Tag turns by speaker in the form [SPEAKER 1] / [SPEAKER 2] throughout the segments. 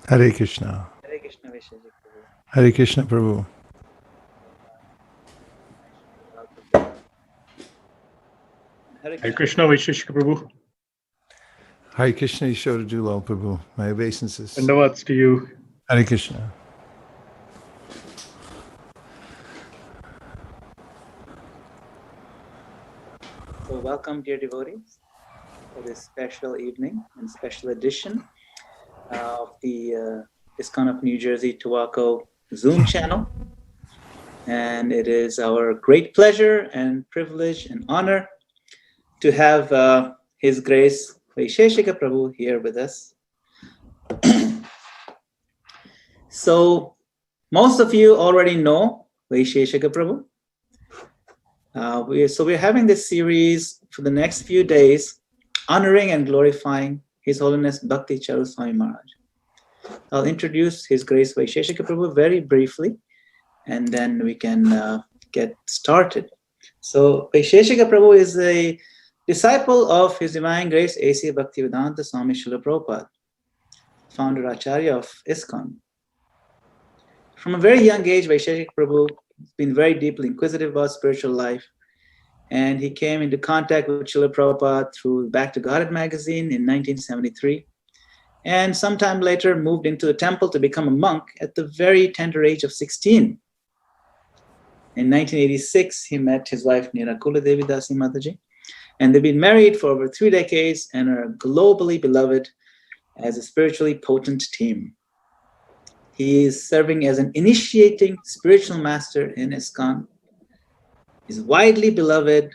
[SPEAKER 1] Hare Krishna.
[SPEAKER 2] Hare Krishna Vaisesika Prabhu.
[SPEAKER 1] Hare Krishna Prabhu.
[SPEAKER 2] Hare
[SPEAKER 3] Hare
[SPEAKER 2] Krishna.
[SPEAKER 3] Krishna, Vaisesika Prabhu.
[SPEAKER 1] Hare Krishna Yashoda Dulal Prabhu. My obeisances.
[SPEAKER 3] Dandavats to you.
[SPEAKER 1] Hare Krishna.
[SPEAKER 2] So welcome, dear devotees, for this special evening and special edition of the ISKCON of New Jersey Tobacco Zoom channel. And it is our great pleasure and privilege and honor to have His Grace Vaisesika Prabhu here with us. So most of you already know Vaisesika Prabhu. We're having this series for the next few days, honoring and glorifying His Holiness Bhakti Caru Swami Maharaj. I'll introduce His Grace Vaisesika Prabhu very briefly, and then we can get started. So Vaisesika Prabhu is a disciple of His Divine Grace A.C. Bhaktivedanta Swami Srila Prabhupada, founder Acharya of ISKCON. From a very young age, Vaisesika Prabhu has been very deeply inquisitive about spiritual life, and he came into contact with Srila Prabhupada through Back to Godhead magazine in 1973, and sometime later moved into the temple to become a monk at the very tender age of 16. In 1986, he met his wife Nirakula Devi Dasi Mataji, and they've been married for over 3 decades and are globally beloved as a spiritually potent team. He is serving as an initiating spiritual master in ISKCON. He's widely beloved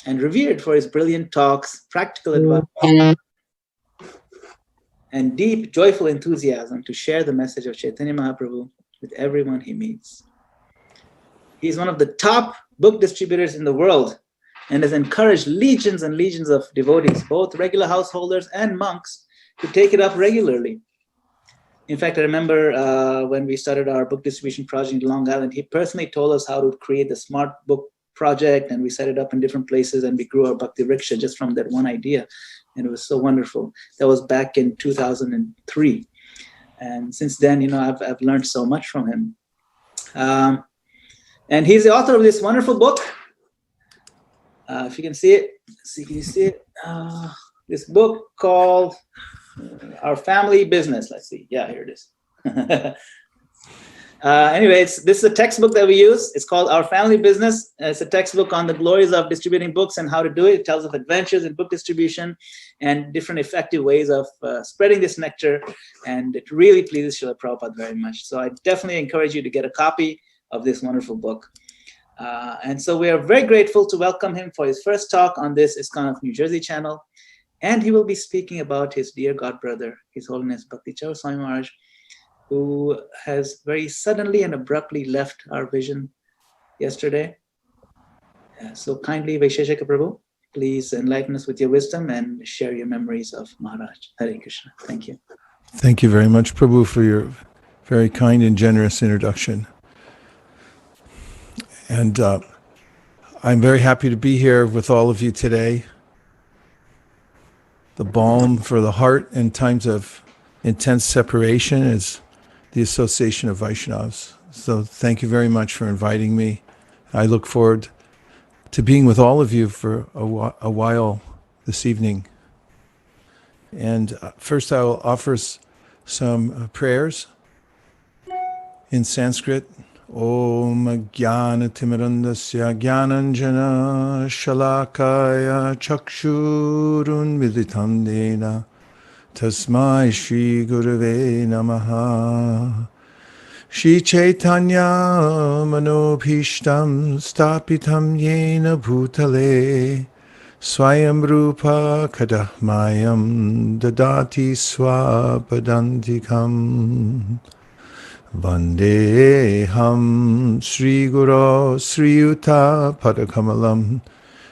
[SPEAKER 2] and revered for his brilliant talks, practical advice, and deep, joyful enthusiasm to share the message of Chaitanya Mahaprabhu with everyone he meets. He's one of the top book distributors in the world and has encouraged legions and legions of devotees, both regular householders and monks, to take it up regularly. In fact, I remember when we started our book distribution project in Long Island, he personally told us how to create the smart book project, and we set it up in different places, and we grew our Bhakti Rickshaw just from that one idea. And it was so wonderful. That was back in 2003. And since then, I've learned so much from him. And he's the author of this wonderful book. If you can see it, can you see it? This book called Our Family Business. Let's see. Yeah, here it is. Anyway, this is a textbook that we use. It's called Our Family Business. It's a textbook on the glories of distributing books and how to do it. It tells of adventures in book distribution and different effective ways of spreading this nectar. And it really pleases Srila Prabhupada very much. So I definitely encourage you to get a copy of this wonderful book. And so we are very grateful to welcome him for his first talk on this ISKCON of New Jersey channel. And he will be speaking about his dear God brother, His Holiness Bhakti Caru Swami Maharaj, who has very suddenly and abruptly left our vision yesterday. So kindly, Vaisesika Prabhu, please enlighten us with your wisdom and share your memories of Maharaj. Hare Krishna. Thank you.
[SPEAKER 1] Thank you very much, Prabhu, for your very kind and generous introduction. And I'm very happy to be here with all of you today. The balm for the heart in times of intense separation is the association of Vaishnavas. So thank you very much for inviting me. I look forward to being with all of you for a while this evening. And first I will offer some prayers in Sanskrit. Om Jnana Timirandasya Jnananjana Shalakaya Chakshurun Militam Dena Tasmai Shri Gurave Namaha Shri Chaitanya Manobhishtam Stapitam Yena Bhutale Swayam Rupa Kadahmayam Dadati Swapadantikam Vandeham Sri Guru Sri Yuta Padakamalam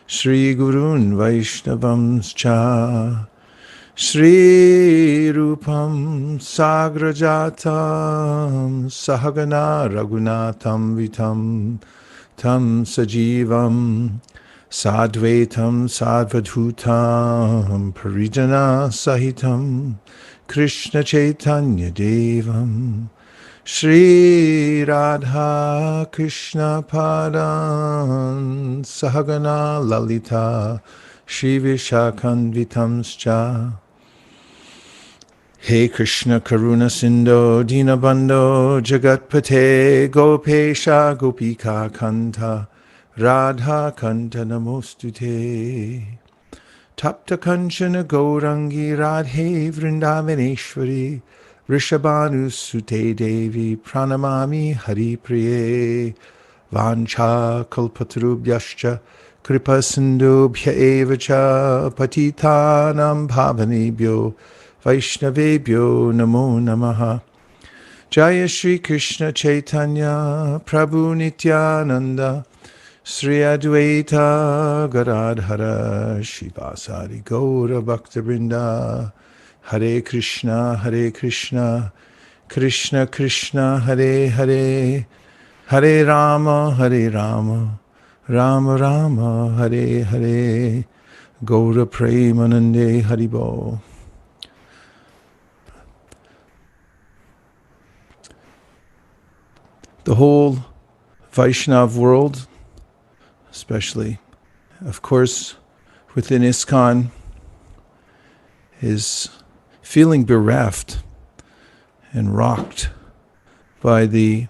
[SPEAKER 1] Sri Gurun Vaishnavam Cha Shri Rupam Sagrajatam Sahagana Raghunatam Vitam Tam Sajivam Sadvaitam Sadvadhutam Parijana Sahitam Krishna Chaitanya Devam Shri Radha Krishna Padan Sahagana Lalita Shri Vishakhanvitamscha. He Krishna Karuna Sindho Dinabandho Jagatpate Gopesha Gopika Kanta Radha Kanta Namostute. Tapta Kanchana Gaurangi Radhe Vrindavaneshwari Rishabhanu Sute Devi Pranamami Hari Priye. Vancha Kalpatarubhyascha Kripa Sindhubhya Evacha Patitanam Bhavanebhyo Vaishnavebhyo Namo Namaha. Jaya Shri Krishna Chaitanya Prabhu Nityananda Sri Advaita Gadadhara Shivasari Gaura Bhaktivinoda. Hare Krishna Krishna Krishna Hare Hare, Hare Rama Rama Rama Hare Hare. Gaura Premanande Haribo. The whole Vaishnav world, especially, of course, within ISKCON, is feeling bereft and rocked by the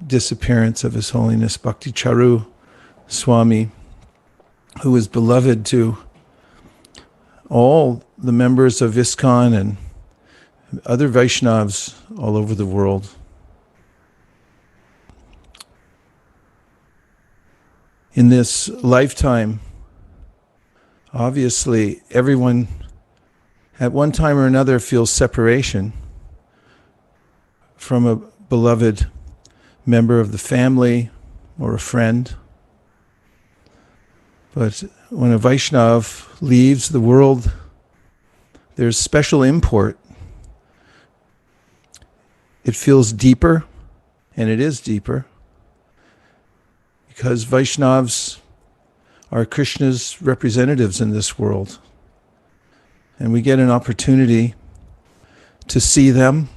[SPEAKER 1] disappearance of His Holiness Bhakti Caru Swami, who is beloved to all the members of ISKCON and other Vaishnavas all over the world. In this lifetime, obviously, everyone at one time or another feels separation from a beloved member of the family or a friend. But when a Vaishnav leaves the world, there's special import. It feels deeper, and it is deeper, because Vaishnavas are Krishna's representatives in this world. And we get an opportunity to see them,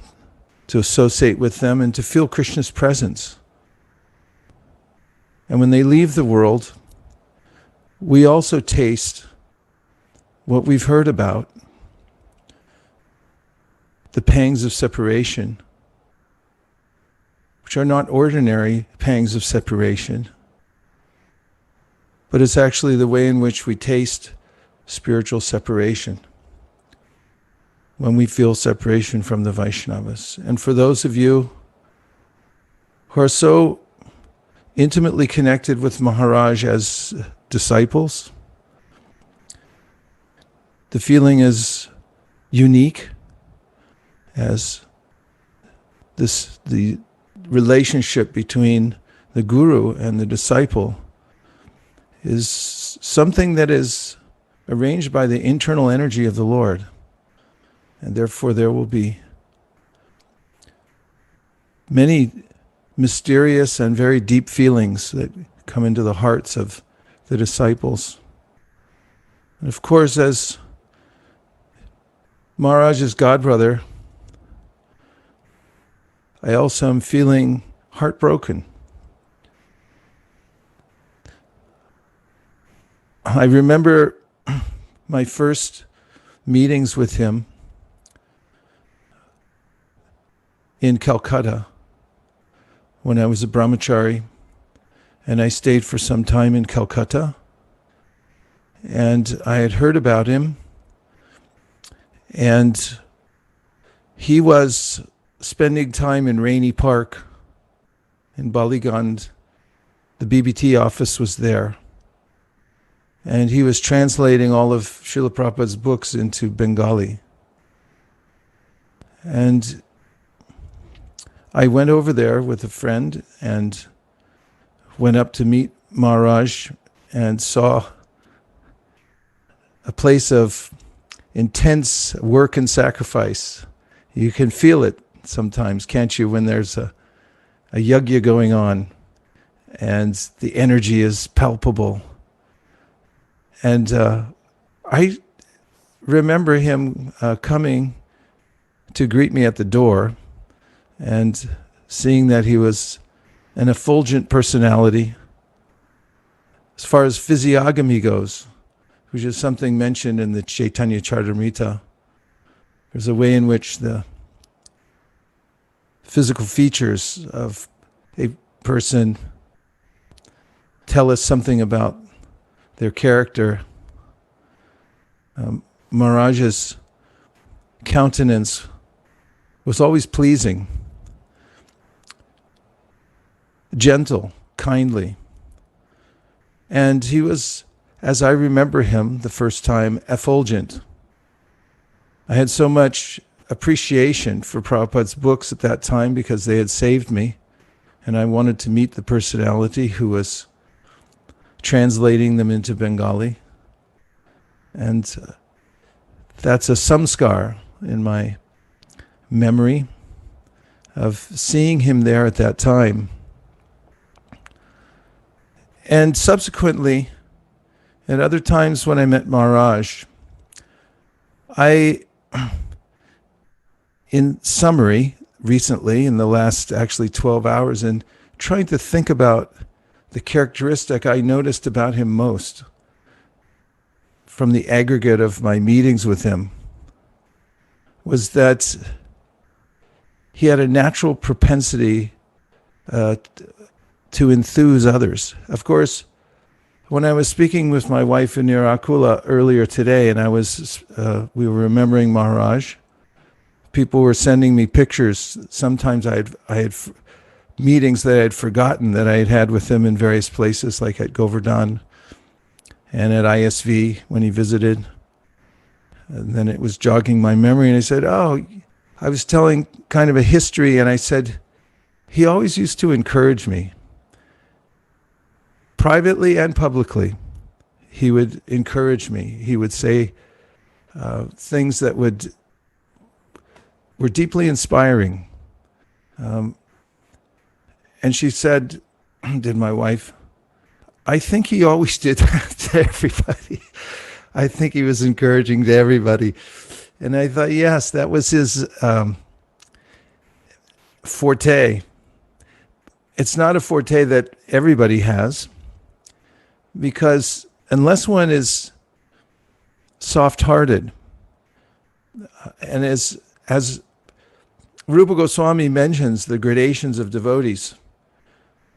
[SPEAKER 1] to associate with them, and to feel Krishna's presence. And when they leave the world, we also taste what we've heard about, the pangs of separation, which are not ordinary pangs of separation, but it's actually the way in which we taste spiritual separation, when we feel separation from the Vaishnavas. And for those of you who are so intimately connected with Maharaj as disciples, the feeling is unique, as the relationship between the guru and the disciple is something that is arranged by the internal energy of the Lord. And therefore there will be many mysterious and very deep feelings that come into the hearts of the disciples. And of course, as Maharaj's godbrother, I also am feeling heartbroken. I remember my first meetings with him in Calcutta when I was a brahmachari, and I stayed for some time in Calcutta, and I had heard about him, and he was spending time in Rainy Park in Ballygunde. The BBT office was there, and he was translating all of Srila Prabhupada's books into Bengali. And I went over there with a friend and went up to meet Maharaj and saw a place of intense work and sacrifice. You can feel it sometimes, can't you, when there's a yajna going on and the energy is palpable And I remember him coming to greet me at the door and seeing that he was an effulgent personality. As far as physiognomy goes, which is something mentioned in the Chaitanya Charitamrita, there's a way in which the physical features of a person tell us something about their character. Maharaj's countenance was always pleasing, gentle, kindly. And he was, as I remember him the first time, effulgent. I had so much appreciation for Prabhupada's books at that time because they had saved me, and I wanted to meet the personality who was translating them into Bengali. And that's a samskar in my memory of seeing him there at that time. And subsequently, at other times when I met Maharaj, in summary, recently, in the last actually 12 hours, and trying to think about the characteristic I noticed about him most from the aggregate of my meetings with him, was that he had a natural propensity to enthuse others. Of course, when I was speaking with my wife in Nirakula earlier today, and we were remembering Maharaj, people were sending me pictures. Sometimes I had meetings that I had forgotten that I had had with him in various places, like at Govardhan and at ISV when he visited. And then it was jogging my memory, and I said, I was telling kind of a history, and I said, he always used to encourage me. Privately and publicly, he would encourage me. He would say things that were deeply inspiring. And she said, did my wife, I think he always did that to everybody. I think he was encouraging to everybody. And I thought, yes, that was his forte. It's not a forte that everybody has, because unless one is soft-hearted, and as Rupa Goswami mentions the gradations of devotees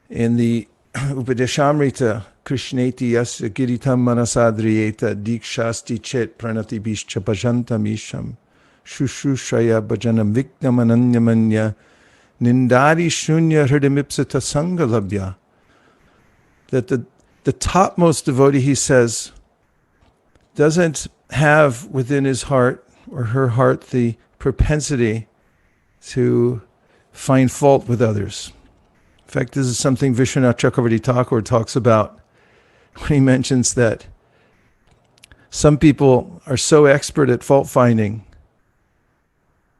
[SPEAKER 1] in the Upadeshamrita, Krishneti yasya giritam manasadriyeta dikshasti chet pranati bishcha bhajantam isham shushushaya bhajanam viknam ananyamanya nindari shunya hridamipsita sangalabhya. That the topmost devotee, he says, doesn't have within his heart or her heart the propensity to find fault with others. In fact, this is something Vishwanath Chakravarti Thakur talks about when he mentions that some people are so expert at fault finding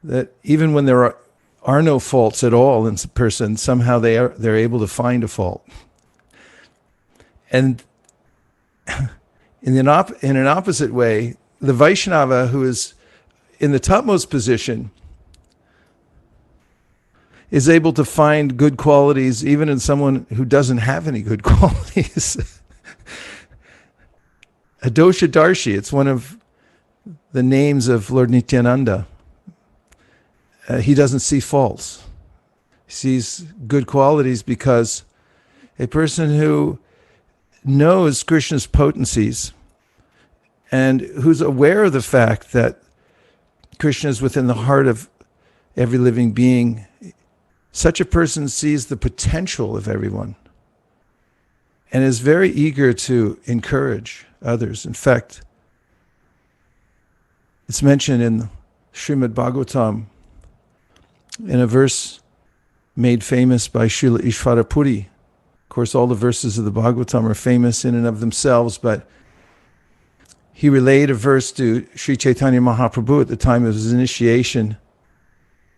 [SPEAKER 1] that even when there are no faults at all in a person, somehow they're able to find a fault. And in an opposite way, the Vaishnava who is in the topmost position is able to find good qualities even in someone who doesn't have any good qualities. Adosha Darshi, it's one of the names of Lord Nityananda. He doesn't see faults. He sees good qualities because a person who knows Krishna's potencies and who's aware of the fact that Krishna is within the heart of every living being, such a person sees the potential of everyone and is very eager to encourage others. In fact, it's mentioned in Srimad Bhagavatam in a verse made famous by Srila Ishvarapuri. Of course, all the verses of the Bhagavatam are famous in and of themselves, but he relayed a verse to Sri Chaitanya Mahaprabhu at the time of his initiation,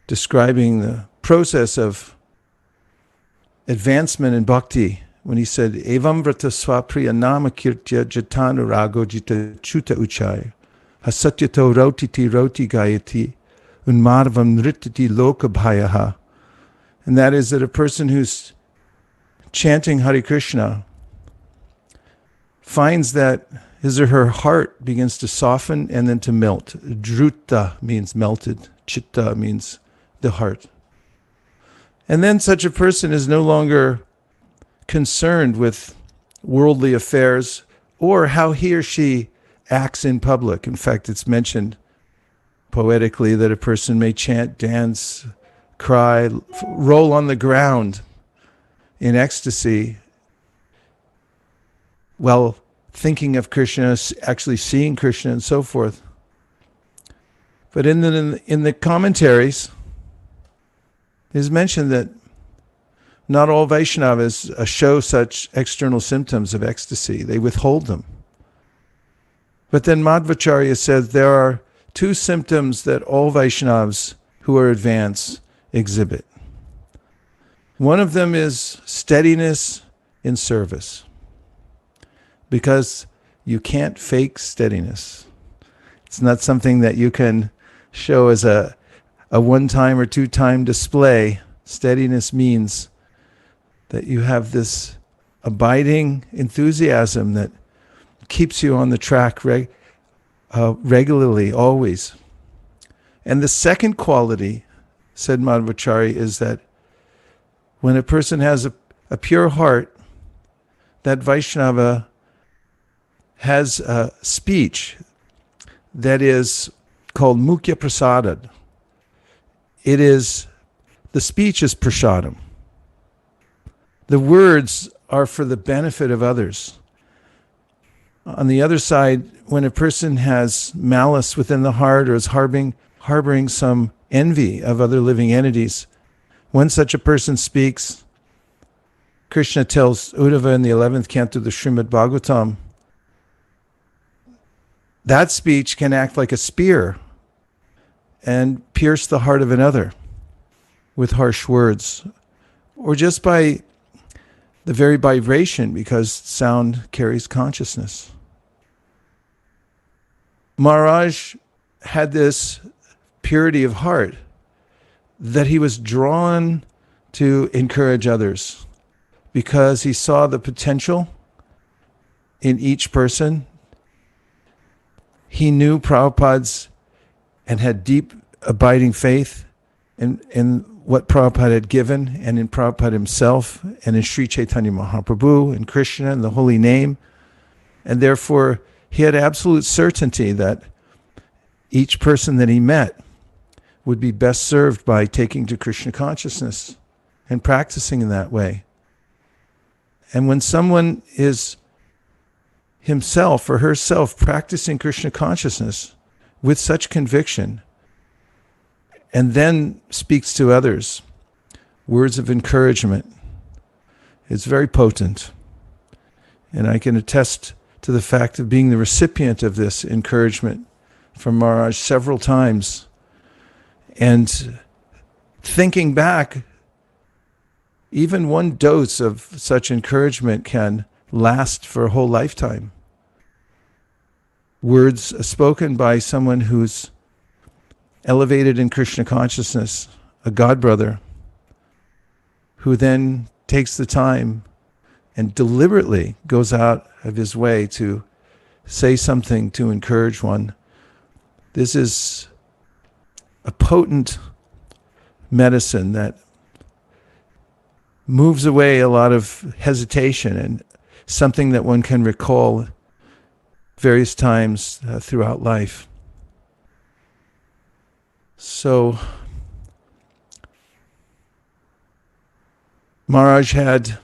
[SPEAKER 1] describing the process of advancement in bhakti when he said, Evam vrata swapriya nama kirtya jatanu rago jita chuta uchay, hasatyato rotiti roti gayati, unmarvam nritati loka bhayaha. And that is that a person who's chanting Hare Krishna finds that his or her heart begins to soften and then to melt. Druta means melted. Chitta means the heart. And then such a person is no longer concerned with worldly affairs or how he or she acts in public. In fact, it's mentioned poetically that a person may chant, dance, cry, roll on the ground in ecstasy while thinking of Krishna, actually seeing Krishna, and so forth. But in the commentaries, it is mentioned that not all Vaishnavas show such external symptoms of ecstasy. They withhold them. But then Madhvacharya says there are two symptoms that all Vaishnavas who are advanced exhibit. One of them is steadiness in service, because you can't fake steadiness. It's not something that you can show as a one-time or two-time display. Steadiness means that you have this abiding enthusiasm that keeps you on the track regularly, always. And the second quality, said Madhvacharya, is that when a person has a pure heart, that Vaishnava has a speech that is called Mukhya Prasadad. The speech is prasadam. The words are for the benefit of others. On the other side, when a person has malice within the heart or is harboring some envy of other living entities, when such a person speaks, Krishna tells Uddhava in the 11th canto of the Srimad Bhagavatam, that speech can act like a spear and pierce the heart of another with harsh words, or just by the very vibration, because sound carries consciousness. Maharaj had this purity of heart that he was drawn to encourage others because he saw the potential in each person. He knew Prabhupada's and had deep abiding faith in what Prabhupada had given, and in Prabhupada himself, and in Sri Chaitanya Mahaprabhu, and Krishna, and the holy name. And therefore, he had absolute certainty that each person that he met would be best served by taking to Krishna consciousness and practicing in that way. And when someone is himself or herself practicing Krishna consciousness with such conviction, and then speaks to others, words of encouragement, it's very potent. And I can attest to the fact of being the recipient of this encouragement from Maharaj several times. And thinking back, even one dose of such encouragement can last for a whole lifetime. Words spoken by someone who's elevated in Krishna consciousness, a God brother, who then takes the time and deliberately goes out of his way to say something to encourage one. This is a potent medicine that moves away a lot of hesitation, and something that one can recall various times throughout life. So Maharaj had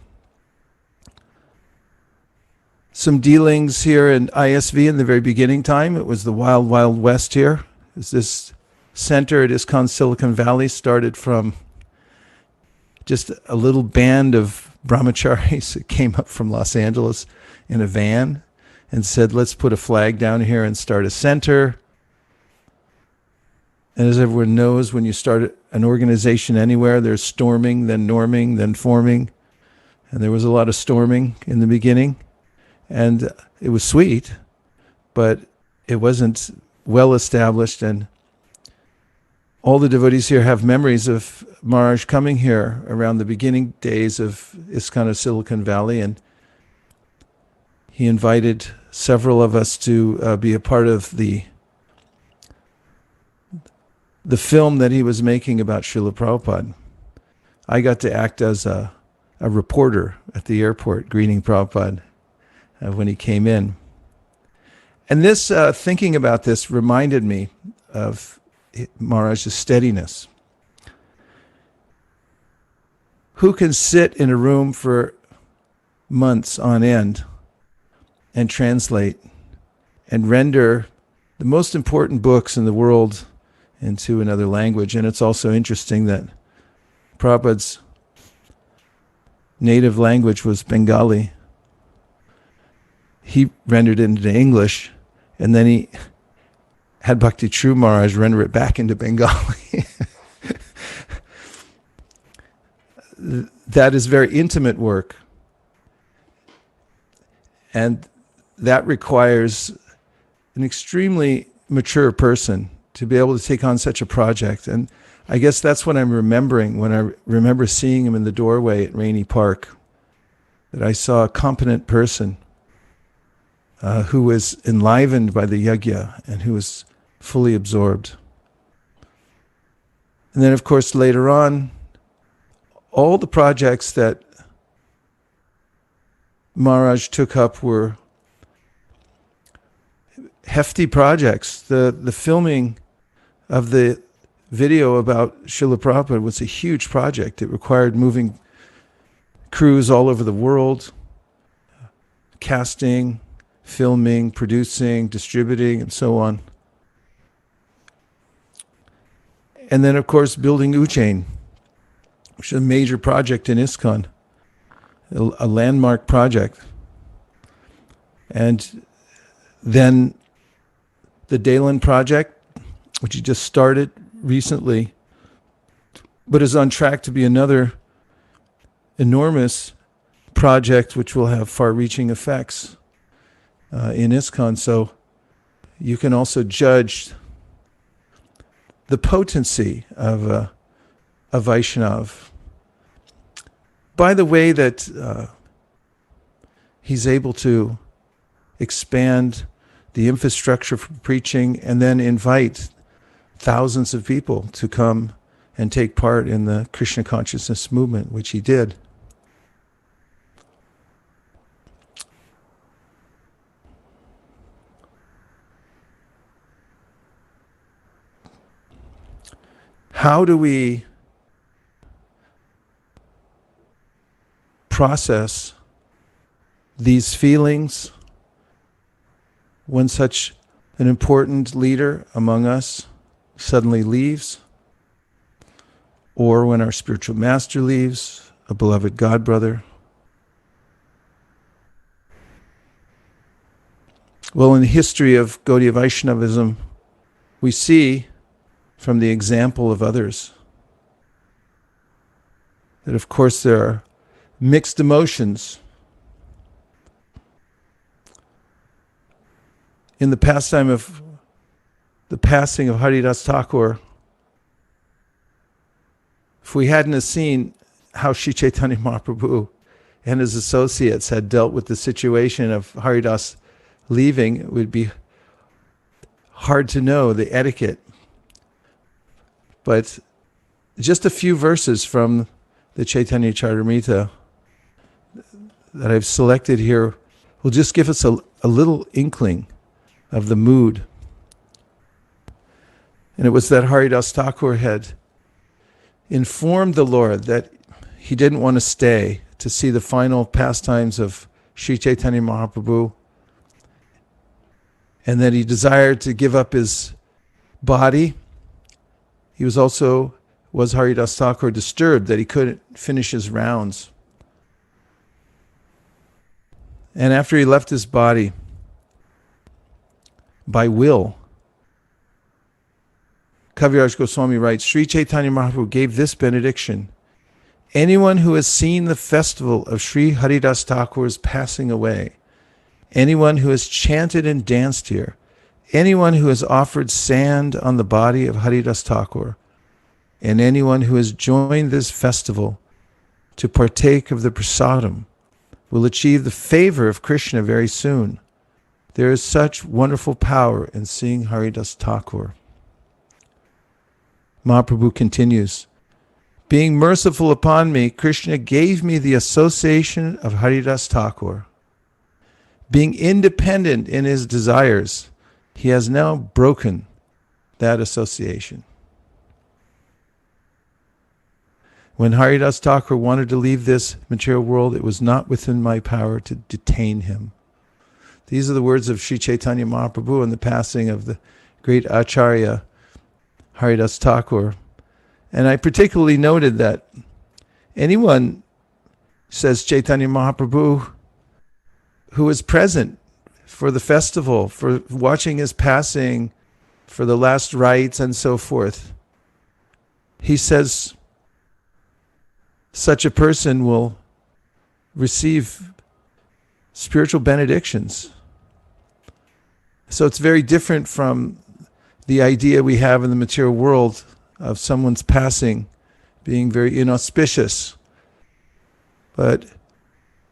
[SPEAKER 1] some dealings here in ISV in the very beginning time. It was the wild, wild west here. This center at ISKCON Silicon Valley started from just a little band of brahmacharis that came up from Los Angeles in a van and said, let's put a flag down here and start a center. And as everyone knows, when you start an organization anywhere, there's storming, then norming, then forming. And there was a lot of storming in the beginning. And it was sweet, but it wasn't well established. And all the devotees here have memories of Maharaj coming here around the beginning days of ISKCON of Silicon Valley. And he invited several of us to be a part of the film that he was making about Srila Prabhupada. I got to act as a reporter at the airport greeting Prabhupada when he came in. And this, thinking about this, reminded me of Maharaj's steadiness. Who can sit in a room for months on end and translate and render the most important books in the world into another language? And it's also interesting that Prabhupada's native language was Bengali. He rendered it into English, and then he had Bhakti Caru Maharaj render it back into Bengali. That is very intimate work. And that requires an extremely mature person to be able to take on such a project. And I guess that's what I'm remembering when I remember seeing him in the doorway at Rainey Park, that I saw a competent person who was enlivened by the yajna and who was fully absorbed. And then, of course, later on, all the projects that Maharaj took up were hefty projects. The filming of the video about Srila Prabhupada was a huge project. It required moving crews all over the world, casting, filming, producing, distributing, and so on. And then, of course, building Ujjain, which is a major project in ISKCON, a landmark project. And then the Dalen project, which he just started recently, but is on track to be another enormous project which will have far-reaching effects in ISKCON. So you can also judge the potency of a Vaishnav by the way that he's able to expand the infrastructure for preaching and then invite thousands of people to come and take part in the Krishna consciousness movement, which he did. How do we process these feelings when such an important leader among us suddenly leaves, or when our spiritual master leaves, a beloved God brother? Well, in the history of Gaudiya Vaishnavism, we see from the example of others that, of course, there are mixed emotions. In the pastime of the passing of Haridas Thakur, if we hadn't have seen how Sri Chaitanya Mahaprabhu and his associates had dealt with the situation of Haridas leaving, it would be hard to know the etiquette. But just a few verses from the Chaitanya Charitamrita that I've selected here will just give us a little inkling of the mood. And it was that Haridas Thakur had informed the Lord that he didn't want to stay to see the final pastimes of Sri Chaitanya Mahaprabhu, and that he desired to give up his body. He was Haridas Thakur disturbed that he couldn't finish his rounds. And after he left his body, by will, Kaviraj Goswami writes, Sri Chaitanya Mahaprabhu gave this benediction: anyone who has seen the festival of Sri Haridas Thakur's passing away, anyone who has chanted and danced here, anyone who has offered sand on the body of Haridas Thakur, and anyone who has joined this festival to partake of the prasadam will achieve the favor of Krishna very soon. There is such wonderful power in seeing Haridas Thakur. Mahaprabhu continues, being merciful upon me, Krishna gave me the association of Haridas Thakur. Being independent in his desires, he has now broken that association. When Haridas Thakur wanted to leave this material world, it was not within my power to detain him. These are the words of Sri Chaitanya Mahaprabhu in the passing of the great Acharya Haridas Thakur. And I particularly noted that anyone, says Chaitanya Mahaprabhu, who was present for the festival, for watching his passing, for the last rites and so forth, he says such a person will receive spiritual benedictions. So it's very different from the idea we have in the material world of someone's passing being very inauspicious. But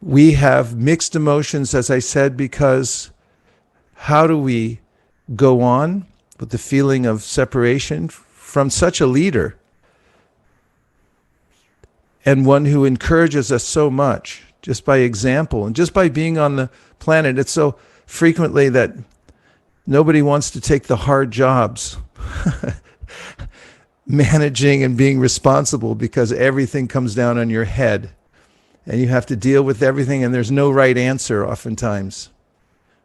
[SPEAKER 1] we have mixed emotions, as I said, because how do we go on with the feeling of separation from such a leader and one who encourages us so much just by example and just by being on the planet? It's so frequently that nobody wants to take the hard jobs, managing and being responsible, because everything comes down on your head and you have to deal with everything and there's no right answer oftentimes.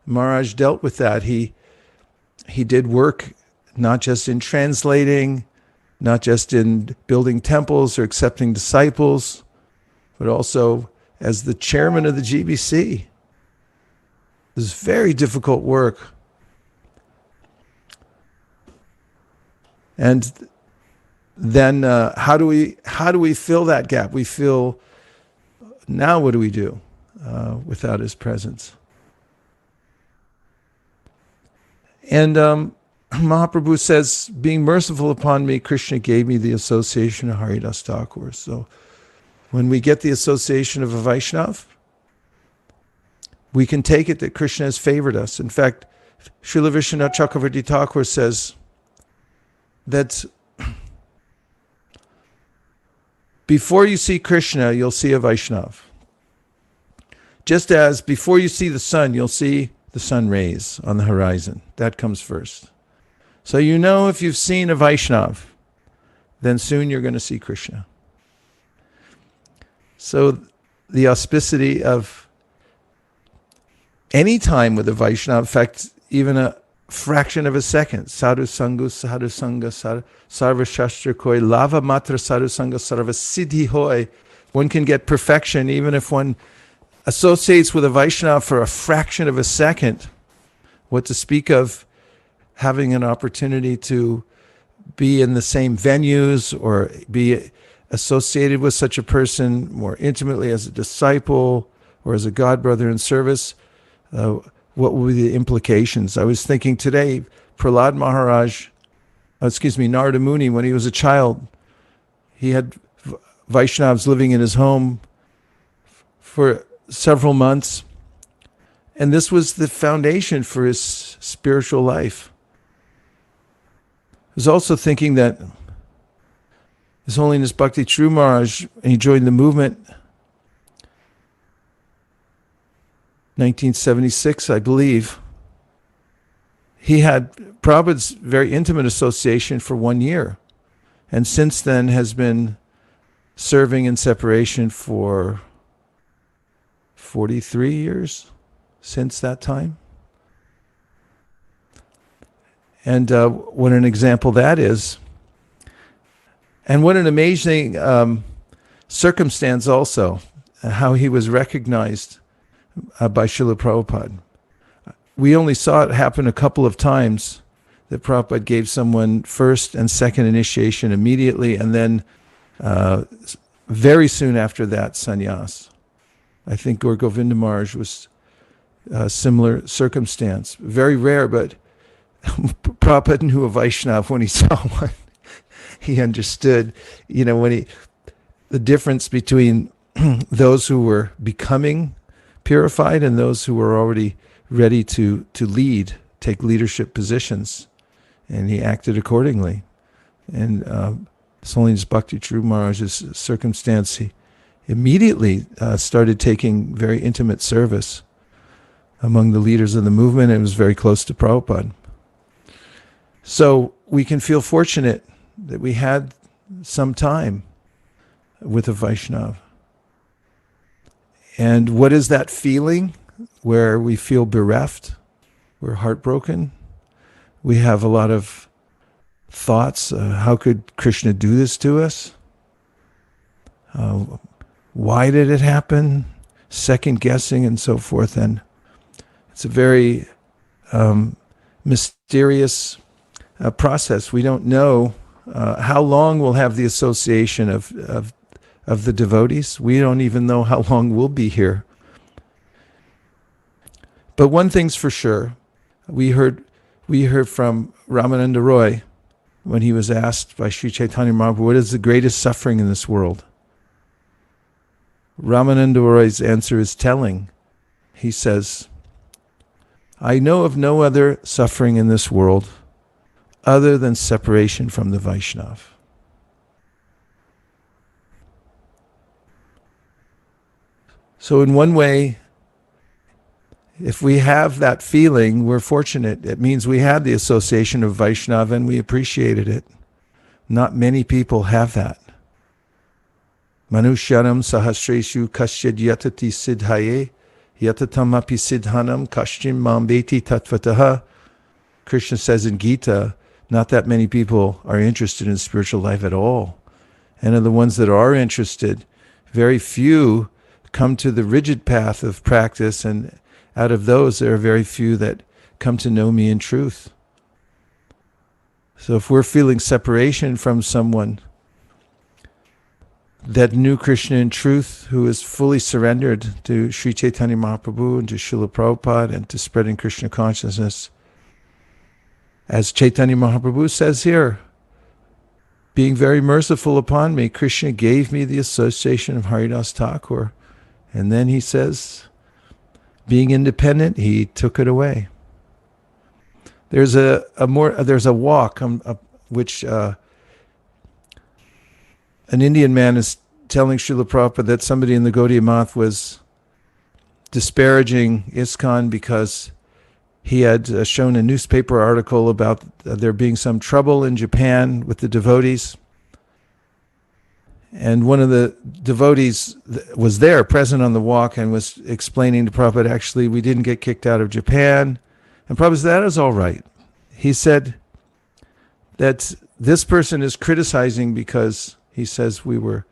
[SPEAKER 1] Maharaj dealt with that. He did work not just in translating, not just in building temples or accepting disciples, but also as the chairman of the GBC. It was very difficult work. And then how do we fill that gap? We feel, now what do we do without his presence? And Mahaprabhu says, being merciful upon me, Krishna gave me the association of Haridas Thakur. So when we get the association of a Vaishnav, we can take it that Krishna has favored us. In fact, Srila Vishwanath Chakravarti Thakur says that before you see Krishna, you'll see a Vaishnav. Just as before you see the sun, you'll see the sun rays on the horizon. That comes first. So you know if you've seen a Vaishnav, then soon you're going to see Krishna. So the auspicity of any time with a Vaishnava, in fact, even a fraction of a second, sadhu sanga, sarva shastra koi, lava matra sadhu sanga, sarva siddhi hoy. One can get perfection even if one associates with a Vaishnava for a fraction of a second. What to speak of having an opportunity to be in the same venues or be associated with such a person more intimately as a disciple or as a godbrother in service. What will be the implications? I was thinking today, Prahlad Maharaj, Narada Muni, when he was a child, he had Vaishnavas living in his home for several months. And this was the foundation for his spiritual life. I was also thinking that His Holiness Bhakti Caru Maharaj, he joined the movement 1976, I believe. He had Prabhupada's very intimate association for 1 year, and since then has been serving in separation for 43 years since that time. And what an example that is. And what an amazing circumstance also, how he was recognized by Srila Prabhupada. We only saw it happen a couple of times, that Prabhupada gave someone first and second initiation immediately, and then very soon after that, sannyas. I think Gaur Govinda Maharaj was a similar circumstance. Very rare, but Prabhupada knew a Vaishnava when he saw one. He understood, the difference between those who were becoming purified and those who were already ready to lead, take leadership positions. And he acted accordingly. And His Holiness Bhakti Caru Maharaj's circumstance, he immediately started taking very intimate service among the leaders of the movement, and was very close to Prabhupada. So we can feel fortunate that we had some time with a Vaishnava. And what is that feeling where we feel bereft? We're heartbroken. We have a lot of thoughts. How could Krishna do this to us? Why did it happen? Second guessing and so forth. And it's a very mysterious process. We don't know how long we'll have the association of the devotees. We don't even know how long we'll be here. But one thing's for sure. We heard from Ramananda Roy when he was asked by Sri Chaitanya Mahaprabhu, what is the greatest suffering in this world? Ramananda Roy's answer is telling. He says, I know of no other suffering in this world other than separation from the Vaishnava. So in one way, if we have that feeling, we're fortunate. It means we had the association of Vaishnava and we appreciated it. Not many people have that. Manushyanam sahasreshu kasyad yatati siddhaye yatatamapi siddhanam kasyim mambeti tatvataha. Krishna says in Gita, not that many people are interested in spiritual life at all. And of the ones that are interested, very few come to the rigid path of practice, and out of those, there are very few that come to know me in truth. So if we're feeling separation from someone that knew Krishna in truth, who is fully surrendered to Sri Chaitanya Mahaprabhu and to Srila Prabhupada and to spreading Krishna consciousness, as Chaitanya Mahaprabhu says here, being very merciful upon me, Krishna gave me the association of Haridas Thakur. And then he says, being independent, he took it away. There's a walk which an Indian man is telling Srila Prabhupada that somebody in the Gaudiya Math was disparaging ISKCON because he had shown a newspaper article about there being some trouble in Japan with the devotees. And one of the devotees was there, present on the walk, and was explaining to Prabhupada, actually, we didn't get kicked out of Japan. And Prabhupada said, that is all right. He said that this person is criticizing because he says we were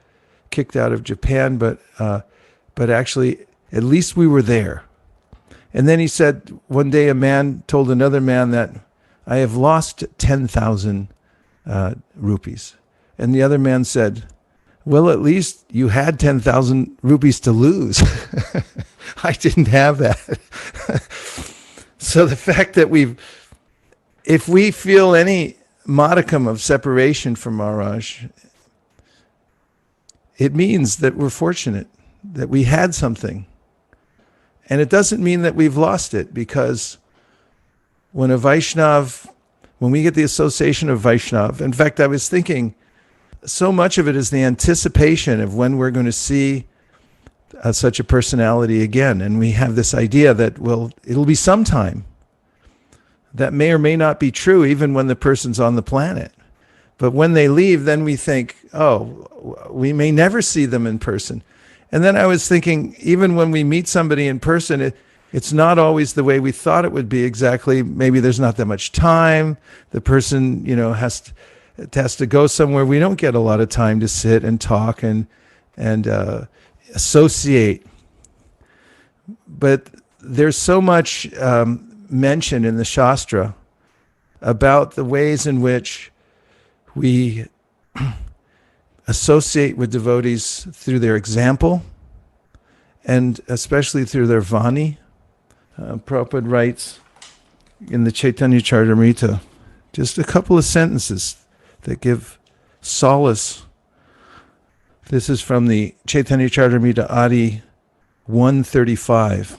[SPEAKER 1] kicked out of Japan, but actually, at least we were there. And then he said, one day a man told another man that I have lost 10,000 rupees. And the other man said, well, at least you had 10,000 rupees to lose. I didn't have that. So the fact that if we feel any modicum of separation from Maharaj, it means that we're fortunate, that we had something. And it doesn't mean that we've lost it, because when we get the association of Vaishnava, in fact, I was thinking, so much of it is the anticipation of when we're going to see such a personality again. And we have this idea that, well, it'll be sometime. That may or may not be true even when the person's on the planet. But when they leave, then we think, oh, we may never see them in person. And then I was thinking, even when we meet somebody in person, it's not always the way we thought it would be exactly. Maybe there's not that much time. The person, has to go somewhere. We don't get a lot of time to sit and talk and associate. But there's so much mention in the Shastra about the ways in which we associate with devotees through their example and especially through their vani. Prabhupada writes in the Chaitanya Charitamrita just a couple of sentences that give solace. This is from the Chaitanya Charitamrita Adi 135.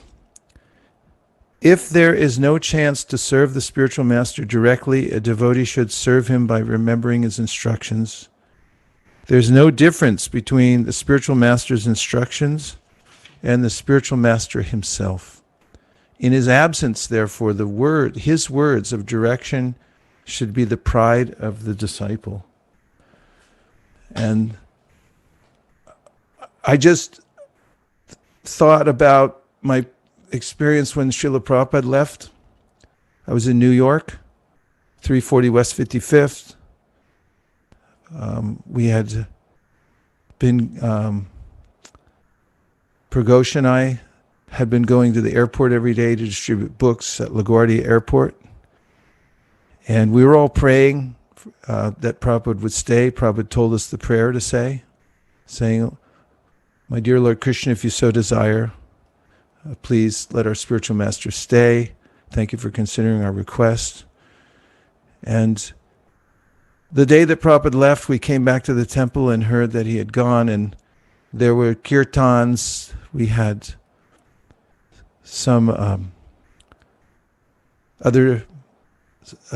[SPEAKER 1] If there is no chance to serve the spiritual master directly, a devotee should serve him by remembering his instructions. There's no difference between the spiritual master's instructions and the spiritual master himself. In his absence, therefore, his words of direction should be the pride of the disciple. And I just thought about my experience when Srila Prabhupada left. I was in New York, 340 West 55th. We had been, Pragosh and I had been going to the airport every day to distribute books at LaGuardia Airport. And we were all praying that Prabhupada would stay. Prabhupada told us the prayer to say, saying, "My dear Lord Krishna, if you so desire, please let our spiritual master stay. Thank you for considering our request." And the day that Prabhupada left, we came back to the temple and heard that he had gone, and there were kirtans. We had some other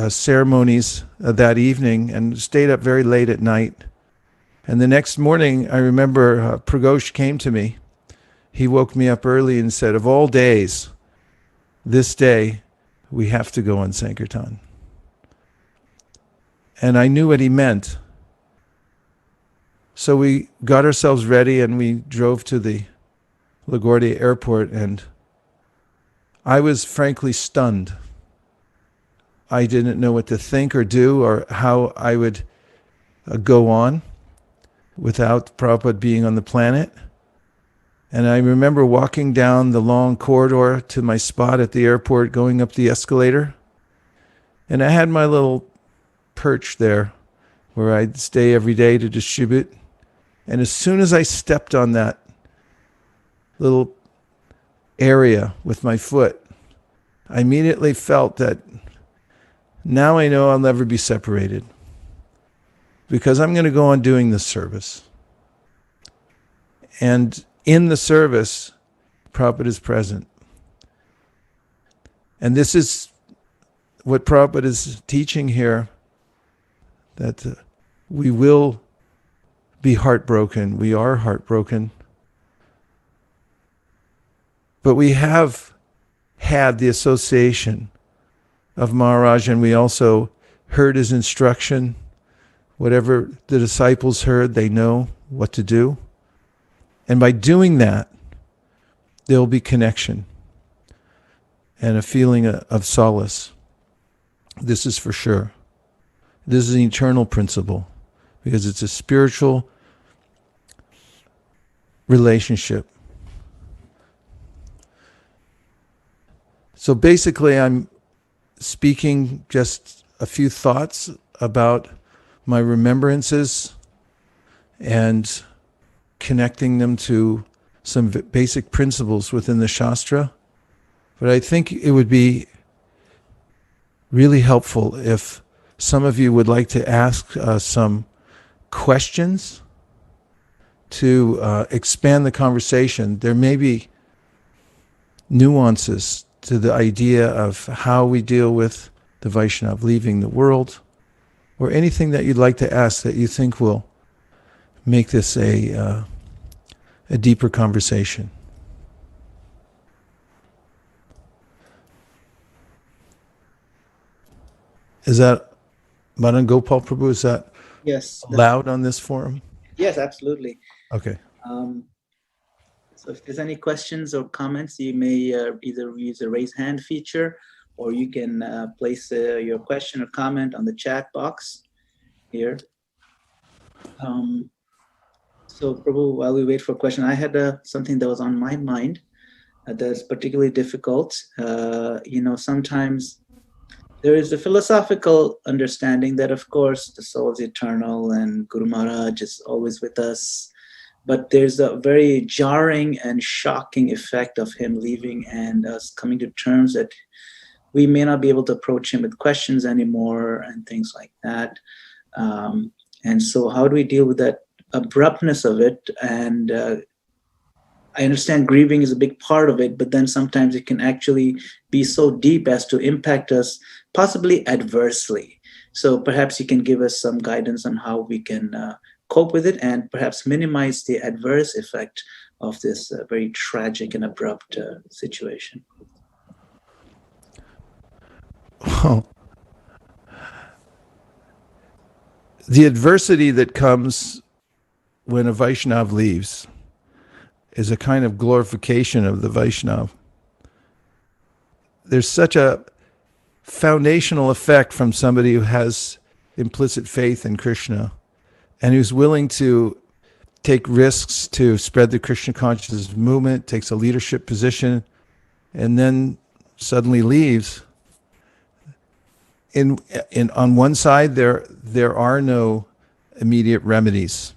[SPEAKER 1] ceremonies that evening and stayed up very late at night. And the next morning, I remember Pragosh came to me. He woke me up early and said, "Of all days, this day, we have to go on Sankirtan." And I knew what he meant. So we got ourselves ready and we drove to the LaGuardia Airport, and I was frankly stunned. I didn't know what to think or do or how I would go on without Prabhupada being on the planet. And I remember walking down the long corridor to my spot at the airport, going up the escalator. And I had my little perch there where I'd stay every day to distribute. And as soon as I stepped on that little area with my foot, I immediately felt that now I know I'll never be separated, because I'm going to go on doing this service. And in the service, Prabhupada is present. And this is what Prabhupada is teaching here, that we will be heartbroken. We are heartbroken. But we have had the association of Maharaj, and we also heard his instruction. Whatever the disciples heard, they know what to do. And by doing that, there will be connection and a feeling of solace. This is for sure. This is an eternal principle, because it's a spiritual relationship. So basically, I'm speaking just a few thoughts about my remembrances and connecting them to some basic principles within the Shastra. But I think it would be really helpful if some of you would like to ask some questions to expand the conversation. There may be nuances to the idea of how we deal with the Vaishnava leaving the world, or anything that you'd like to ask that you think will make this a deeper conversation. Is that, Madan Gopal Prabhu, is that
[SPEAKER 2] Yes.
[SPEAKER 1] allowed on this forum?
[SPEAKER 2] Yes, absolutely.
[SPEAKER 1] Okay.
[SPEAKER 2] So if there's any questions or comments, you may either use the raise hand feature, or you can place your question or comment on the chat box here. So Prabhu, while we wait for a question, I had something that was on my mind that's particularly difficult. Sometimes there is a philosophical understanding that, of course, the soul is eternal and Guru Maharaj is always with us. But there's a very jarring and shocking effect of him leaving and us coming to terms that we may not be able to approach him with questions anymore and things like that. And so how do we deal with that abruptness of it? And I understand grieving is a big part of it, but then sometimes it can actually be so deep as to impact us possibly adversely. So perhaps you can give us some guidance on how we can cope with it and perhaps minimize the adverse effect of this very tragic and abrupt situation.
[SPEAKER 1] Well, the adversity that comes when a Vaishnav leaves is a kind of glorification of the Vaishnav. There's such a foundational effect from somebody who has implicit faith in Krishna and who's willing to take risks to spread the Krishna consciousness movement, takes a leadership position, and then suddenly leaves. On one side, there are no immediate remedies.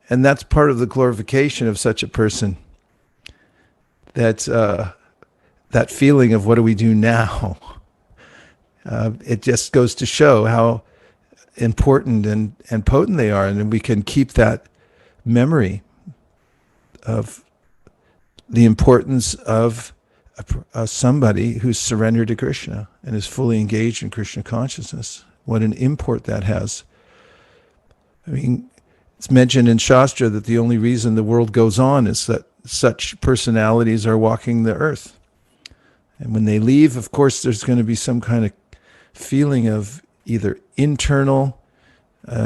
[SPEAKER 1] And that's part of the glorification of such a person. That feeling of what do we do now? It just goes to show how important and potent they are. And we can keep that memory of the importance of somebody who's surrendered to Krishna and is fully engaged in Krishna consciousness. What an import that has. I mean, it's mentioned in Shastra that the only reason the world goes on is that such personalities are walking the earth. And when they leave, of course, there's going to be some kind of feeling of either internal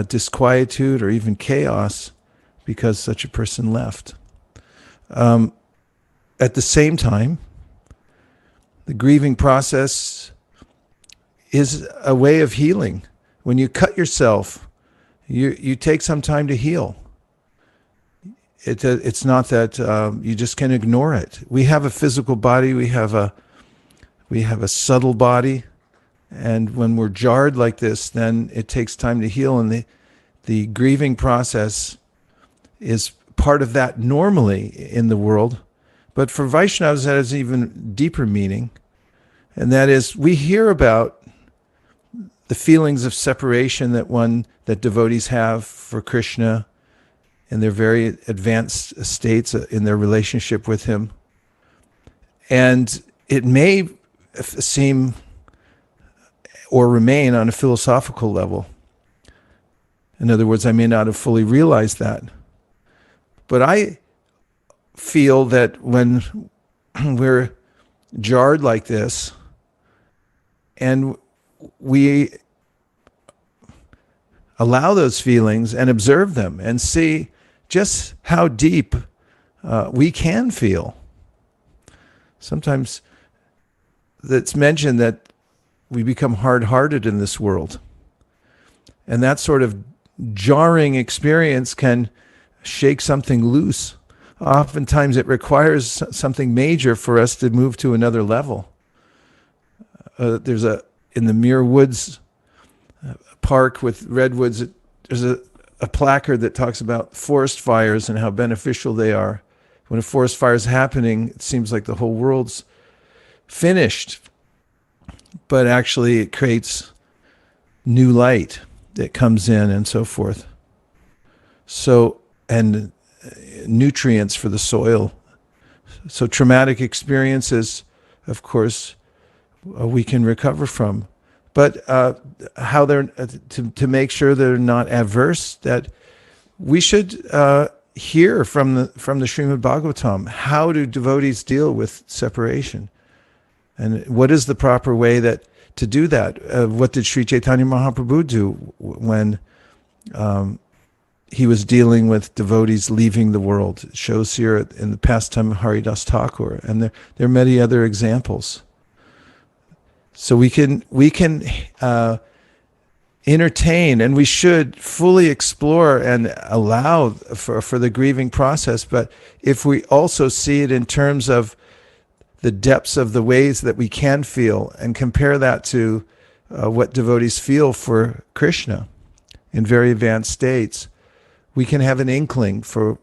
[SPEAKER 1] disquietude or even chaos because such a person left. At the same time, the grieving process is a way of healing. When you cut yourself, you take some time to heal. It's not that you just can ignore it. We have a physical body. We have a subtle body, and when we're jarred like this, then it takes time to heal. And the grieving process is part of that normally in the world. But for Vaishnavas, that has even deeper meaning. And that is, we hear about the feelings of separation that devotees have for Krishna in their very advanced states in their relationship with him. And it may seem or remain on a philosophical level. In other words, I may not have fully realized that. But I feel that when we're jarred like this and we allow those feelings and observe them and see just how deep we can feel. Sometimes it's mentioned that we become hard-hearted in this world. And that sort of jarring experience can shake something loose. Oftentimes it requires something major for us to move to another level. There's in the Muir Woods park with redwoods, there's a placard that talks about forest fires and how beneficial they are. When a forest fire is happening, it seems like the whole world's finished, but actually it creates new light that comes in and so forth. So, and nutrients for the soil. So traumatic experiences, of course, we can recover from. But how they're to make sure they're not adverse, that we should hear from the Srimad Bhagavatam. How do devotees deal with separation? And what is the proper way to do that? What did Sri Chaitanya Mahaprabhu do when he was dealing with devotees leaving the world? It shows here in the pastime of Haridas Thakur, and there are many other examples. So we can entertain, and we should fully explore and allow for the grieving process. But if we also see it in terms of the depths of the ways that we can feel and compare that to what devotees feel for Krishna in very advanced states, we can have an inkling for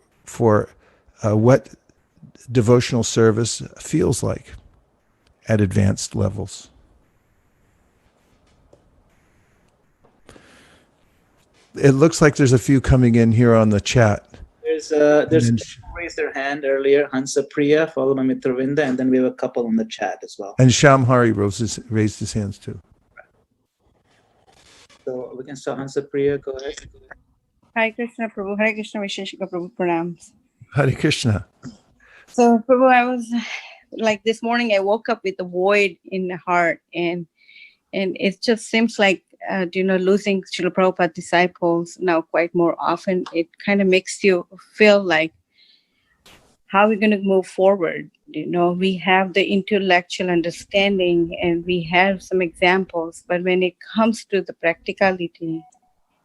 [SPEAKER 1] what devotional service feels like at advanced levels. It looks like there's a few coming in here on the chat.
[SPEAKER 2] There's people raised their hand earlier. Hansa Priya, followed by Mitravinda, and then we have a couple on the chat as well.
[SPEAKER 1] And Shamhari raised his hands too.
[SPEAKER 2] So we can start. Hansa Priya, go ahead.
[SPEAKER 4] Hare Krishna Prabhu, Hare Krishna Vaisesika Prabhu, pranams.
[SPEAKER 1] Hare Krishna.
[SPEAKER 4] So Prabhu, I was like this morning I woke up with a void in the heart, and it just seems like losing Srila Prabhupada disciples now quite more often. It kind of makes you feel like, how are we going to move forward? We have the intellectual understanding and we have some examples, but when it comes to the practicality,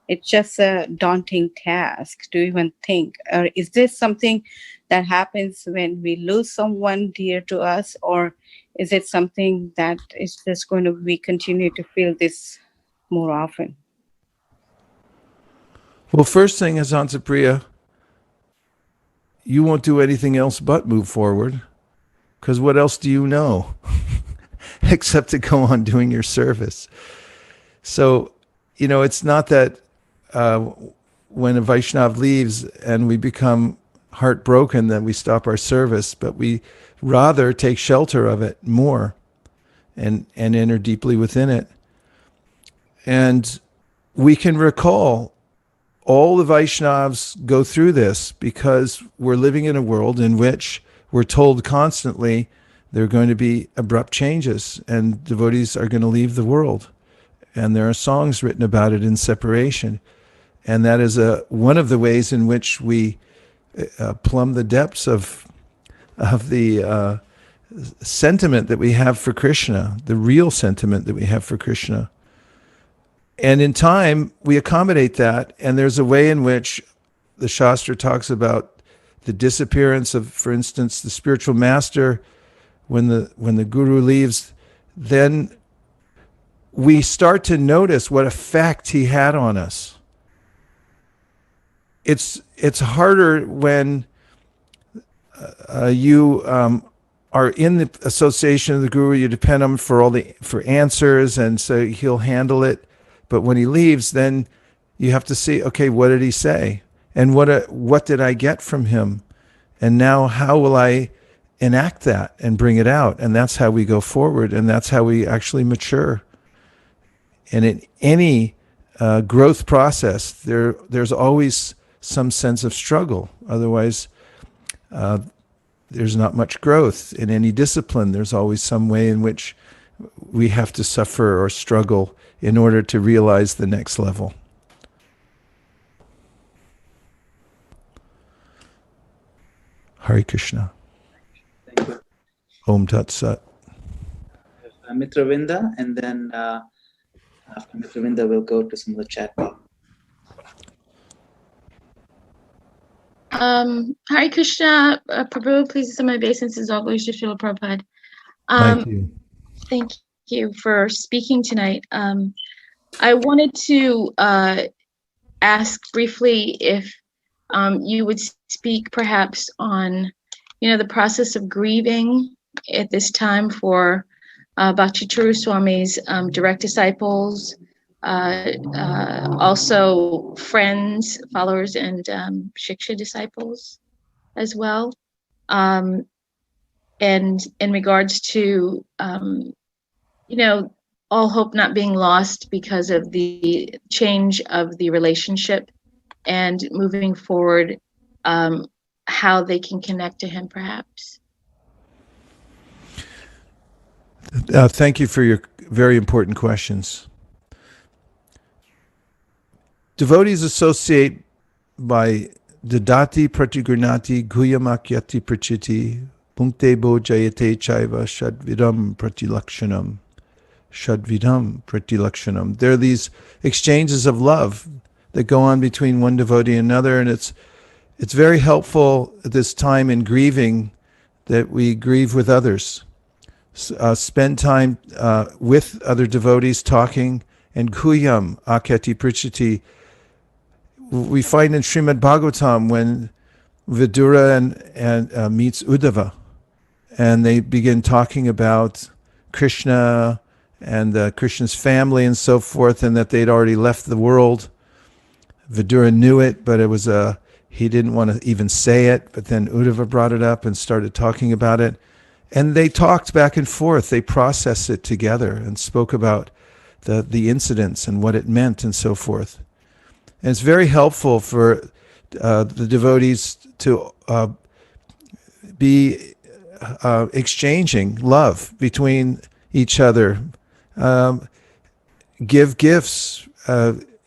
[SPEAKER 4] it's just a daunting task to even think. Or is this something that happens when we lose someone dear to us, or is it something that is just going to we continue to feel this more often?
[SPEAKER 1] Well, first thing is, Hansapriya, you won't do anything else but move forward, because what else do you know except to go on doing your service? So, it's not that when a Vaishnav leaves and we become heartbroken that we stop our service, but we rather take shelter of it more and enter deeply within it. And we can recall all the Vaishnavas go through this because we're living in a world in which we're told constantly there are going to be abrupt changes and devotees are going to leave the world. And there are songs written about it in separation. And that is one of the ways in which we plumb the depths of the sentiment that we have for Krishna, the real sentiment that we have for Krishna. And in time, we accommodate that, and there's a way in which the Shastra talks about the disappearance of, for instance, the spiritual master. When the guru leaves, then we start to notice what effect he had on us. It's harder when you are in the association of the guru. You depend on him for answers, and so he'll handle it. But when he leaves, then you have to see, okay, what did he say? And what did I get from him? And now how will I enact that and bring it out? And that's how we go forward, and that's how we actually mature. And in any growth process, there's always some sense of struggle. Otherwise, there's not much growth. In any discipline, there's always some way in which we have to suffer or struggle in order to realize the next level. Hare Krishna.
[SPEAKER 2] Thank you.
[SPEAKER 1] Om Tat Sat.
[SPEAKER 2] Mitravinda, and then after Mitravinda, we'll go to some of the chat box.
[SPEAKER 5] Hare Krishna, Prabhu, please accept my obeisances always to Srila Prabhupada.
[SPEAKER 1] Thank you.
[SPEAKER 5] Thank you for speaking tonight. I wanted to ask briefly if you would speak perhaps on, the process of grieving at this time for Bhakti Caru Swami's direct disciples, also friends, followers, and Shiksha disciples as well. And in regards to, all hope not being lost because of the change of the relationship and moving forward, how they can connect to him perhaps.
[SPEAKER 1] Thank you for your very important questions. Devotees associate by dadati pratigurnati guyamakyati prachiti punktebo jayate chaiva shadvidam pratilakshanam. Shadvidam pratilakshanam. There are these exchanges of love that go on between one devotee and another, and it's very helpful at this time in grieving that we grieve with others, spend time with other devotees talking, and Kuyam Akati Prichati. We find in Srimad Bhagavatam when Vidura and meets Uddhava, and they begin talking about Krishna and Krishna's family and so forth, and that they'd already left the world. Vidura knew it, but it was he didn't want to even say it, but then Uddhava brought it up and started talking about it. And they talked back and forth. They processed it together and spoke about the incidents and what it meant and so forth. And it's very helpful for the devotees to be exchanging love between each other, give gifts,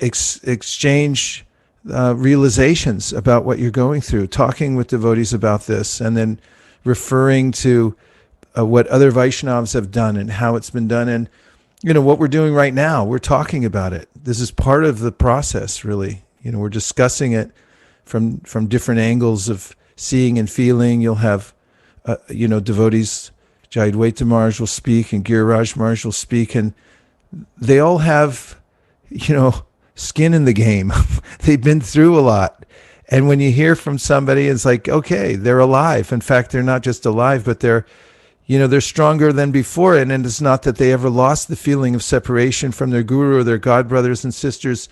[SPEAKER 1] exchange realizations about what you're going through, talking with devotees about this, and then referring to what other Vaishnavas have done and how it's been done. And, what we're doing right now, we're talking about it. This is part of the process, really. We're discussing it from different angles of seeing and feeling. You'll have, devotees, Jayadvaita Maharaj will speak and Giriraja Maharaj will speak, and they all have, skin in the game. They've been through a lot. And when you hear from somebody, it's like, okay, they're alive. In fact, they're not just alive, but they're stronger than before. And it's not that they ever lost the feeling of separation from their guru or their god brothers and sisters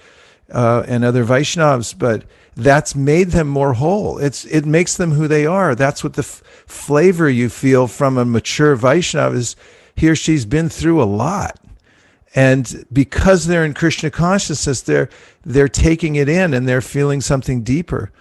[SPEAKER 1] and other Vaishnavas, but that's made them more whole. It makes them who they are. That's what the flavor you feel from a mature Vaishnava is. He or she's been through a lot. And because they're in Krishna consciousness, they're taking it in and they're feeling something deeper.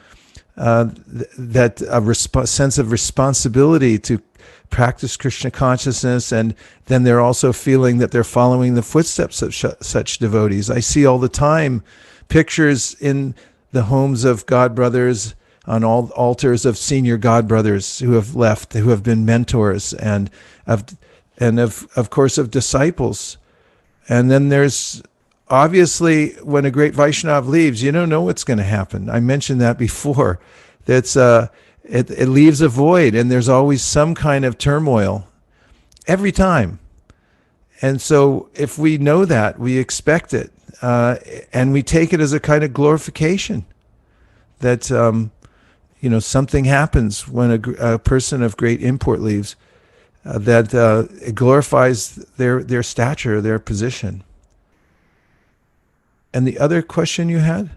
[SPEAKER 1] That sense of responsibility to practice Krishna consciousness, and then they're also feeling that they're following the footsteps of such devotees. I see all the time pictures in the homes of god brothers, on all altars of senior god brothers who have left, who have been mentors, and of course of disciples. And then there's obviously, when a great Vaishnav leaves, you don't know what's going to happen. I mentioned that before. That's it leaves a void, and there's always some kind of turmoil every time. And so if we know that, we expect it, and we take it as a kind of glorification that, something happens when a person of great import leaves, that it glorifies their stature, their position. And the other question you had?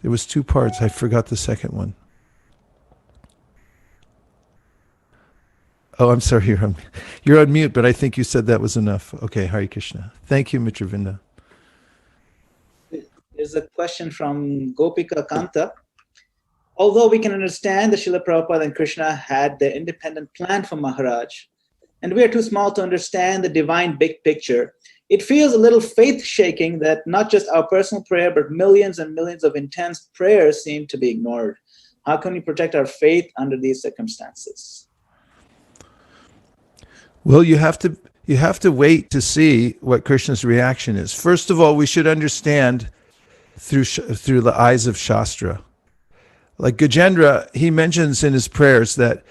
[SPEAKER 1] There was two parts. I forgot the second one. Oh, I'm sorry, you're on mute, but I think you said that was enough. Okay, Hare Krishna. Thank you, Mitravinda.
[SPEAKER 2] There's a question from Gopika Kanta. Although we can understand that Srila Prabhupada and Krishna had their independent plan for Maharaj, and we are too small to understand the divine big picture, it feels a little faith-shaking that not just our personal prayer, but millions and millions of intense prayers seem to be ignored. How can we protect our faith under these circumstances?
[SPEAKER 1] Well, you have to wait to see what Krishna's reaction is. First of all, we should understand through the eyes of Shastra. Like Gajendra, he mentions in his prayers that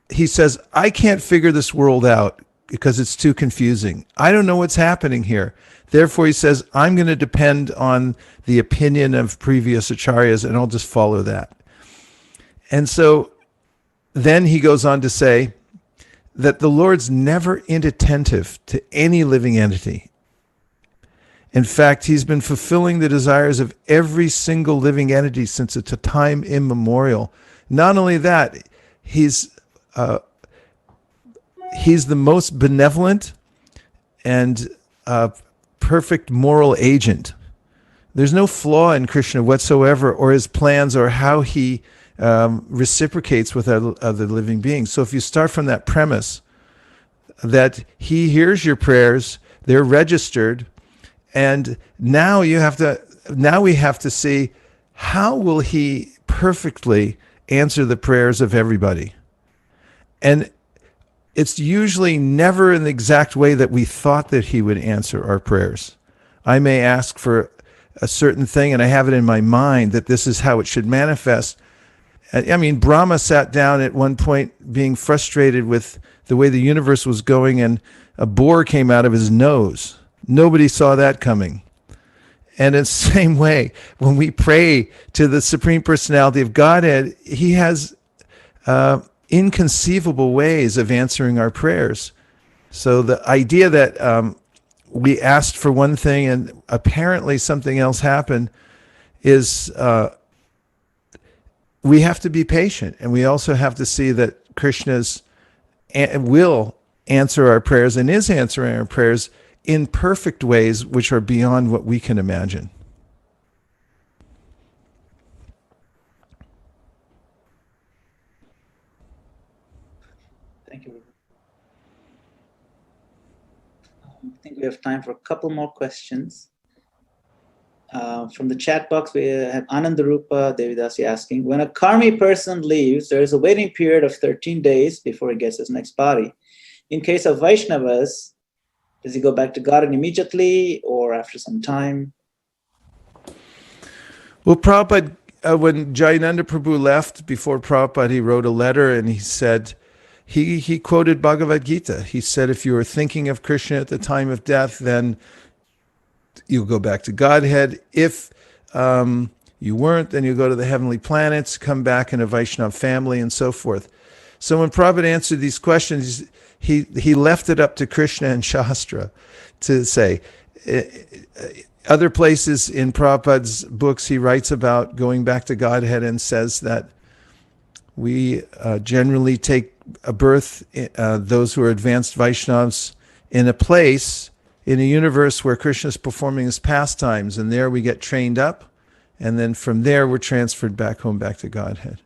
[SPEAKER 1] he says, I can't figure this world out because it's too confusing. I don't know what's happening here. Therefore, he says, I'm going to depend on the opinion of previous acharyas, and I'll just follow that. And so then he goes on to say that the Lord's never inattentive to any living entity. In fact, he's been fulfilling the desires of every single living entity since a time immemorial. Not only that, he's the most benevolent and perfect moral agent. There's no flaw in Krishna whatsoever, or his plans, or how he reciprocates with other living beings. So if you start from that premise that he hears your prayers, they're registered, and now we have to see, how will he perfectly answer the prayers of everybody? And it's usually never in the exact way that we thought that he would answer our prayers. I may ask for a certain thing, and I have it in my mind that this is how it should manifest. I mean, Brahma sat down at one point being frustrated with the way the universe was going, and a boar came out of his nose. Nobody saw that coming. And in the same way, when we pray to the Supreme Personality of Godhead, he has inconceivable ways of answering our prayers. So the idea that we asked for one thing and apparently something else happened is we have to be patient, and we also have to see that Krishna's will answer our prayers and is answering our prayers in perfect ways which are beyond what we can imagine.
[SPEAKER 2] Thank you. I think we have time for a couple more questions. From the chat box, we have Anandarupa Devidasi asking, when a karmi person leaves, there is a waiting period of 13 days before he gets his next body. In case of Vaishnavas, does he go back to God immediately or after some time?
[SPEAKER 1] Well, Prabhupada, when Jayananda Prabhu left, before Prabhupada, he wrote a letter and he said, he quoted Bhagavad Gita. He said, if you were thinking of Krishna at the time of death, then you'll go back to Godhead. If you weren't, then you'll go to the heavenly planets, come back in a Vaishnava family, and so forth. So when Prabhupada answered these questions, he left it up to Krishna and Shastra to say. Other places in Prabhupada's books, he writes about going back to Godhead and says that we generally take a birth, those who are advanced Vaishnavas, in a place, in a universe where Krishna is performing his pastimes, and there we get trained up, and then from there we're transferred back home, back to Godhead.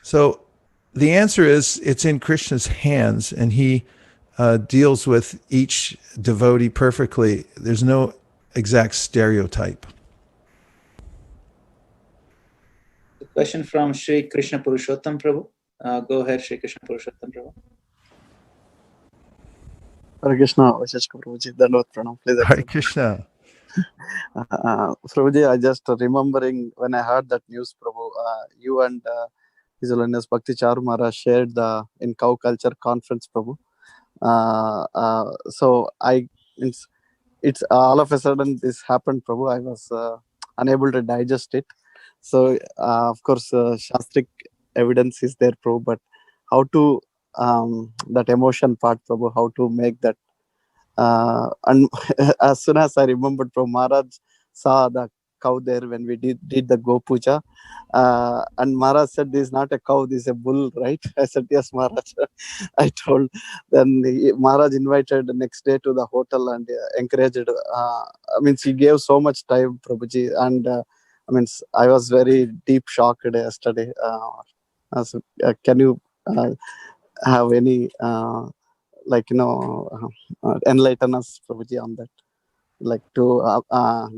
[SPEAKER 1] So the answer is it's in Krishna's hands, and he deals with each devotee perfectly. There's no exact stereotype.
[SPEAKER 2] The question from Sri Krishna Purushottam Prabhu. Go ahead, Sri Krishna Purushottam Prabhu.
[SPEAKER 6] Hare Krishna, Vaisesika Prabhuji, Dandavad Pranam. Please
[SPEAKER 1] Hare
[SPEAKER 6] accept.
[SPEAKER 1] Krishna.
[SPEAKER 6] Prabhuji, I just remembering when I heard that news, Prabhu, you and His Holiness Bhakti Caru Maharaj shared in Cow Culture Conference, Prabhu. So it's all of a sudden this happened, Prabhu. I was unable to digest it. So of course, Shastric evidence is there, Prabhu, but how to that emotion part, Prabhu, how to make that. And as soon as I remembered, Prabhu, Maharaj saw the cow there when we did the Go Puja. And Maharaj said, this is not a cow, this is a bull, right? I said, yes, Maharaj. I told. Then Maharaj invited the next day to the hotel and encouraged. He gave so much time, Prabhuji. And I was very deep shocked yesterday. Can you have any, enlighten us, Prabhuji, on that? Like to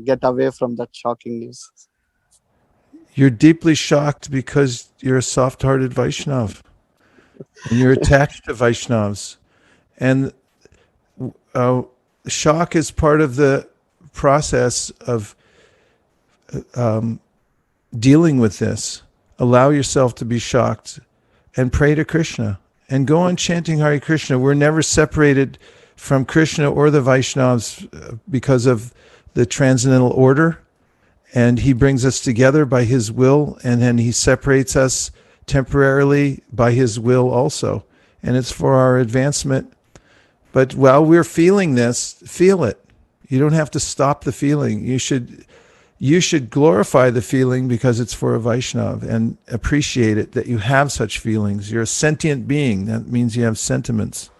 [SPEAKER 6] get away from that shocking news.
[SPEAKER 1] You're deeply shocked because you're a soft-hearted Vaishnav, and you're attached to Vaishnavas. And shock is part of the process of dealing with this. Allow yourself to be shocked and pray to Krishna and go on chanting Hare Krishna. We're never separated from Krishna or the Vaishnavas because of the transcendental order. And he brings us together by his will, and then he separates us temporarily by his will also. And it's for our advancement. But while we're feeling this, feel it. You don't have to stop the feeling. You should glorify the feeling because it's for a Vaishnava, and appreciate it that you have such feelings. You're a sentient being. That means you have sentiments.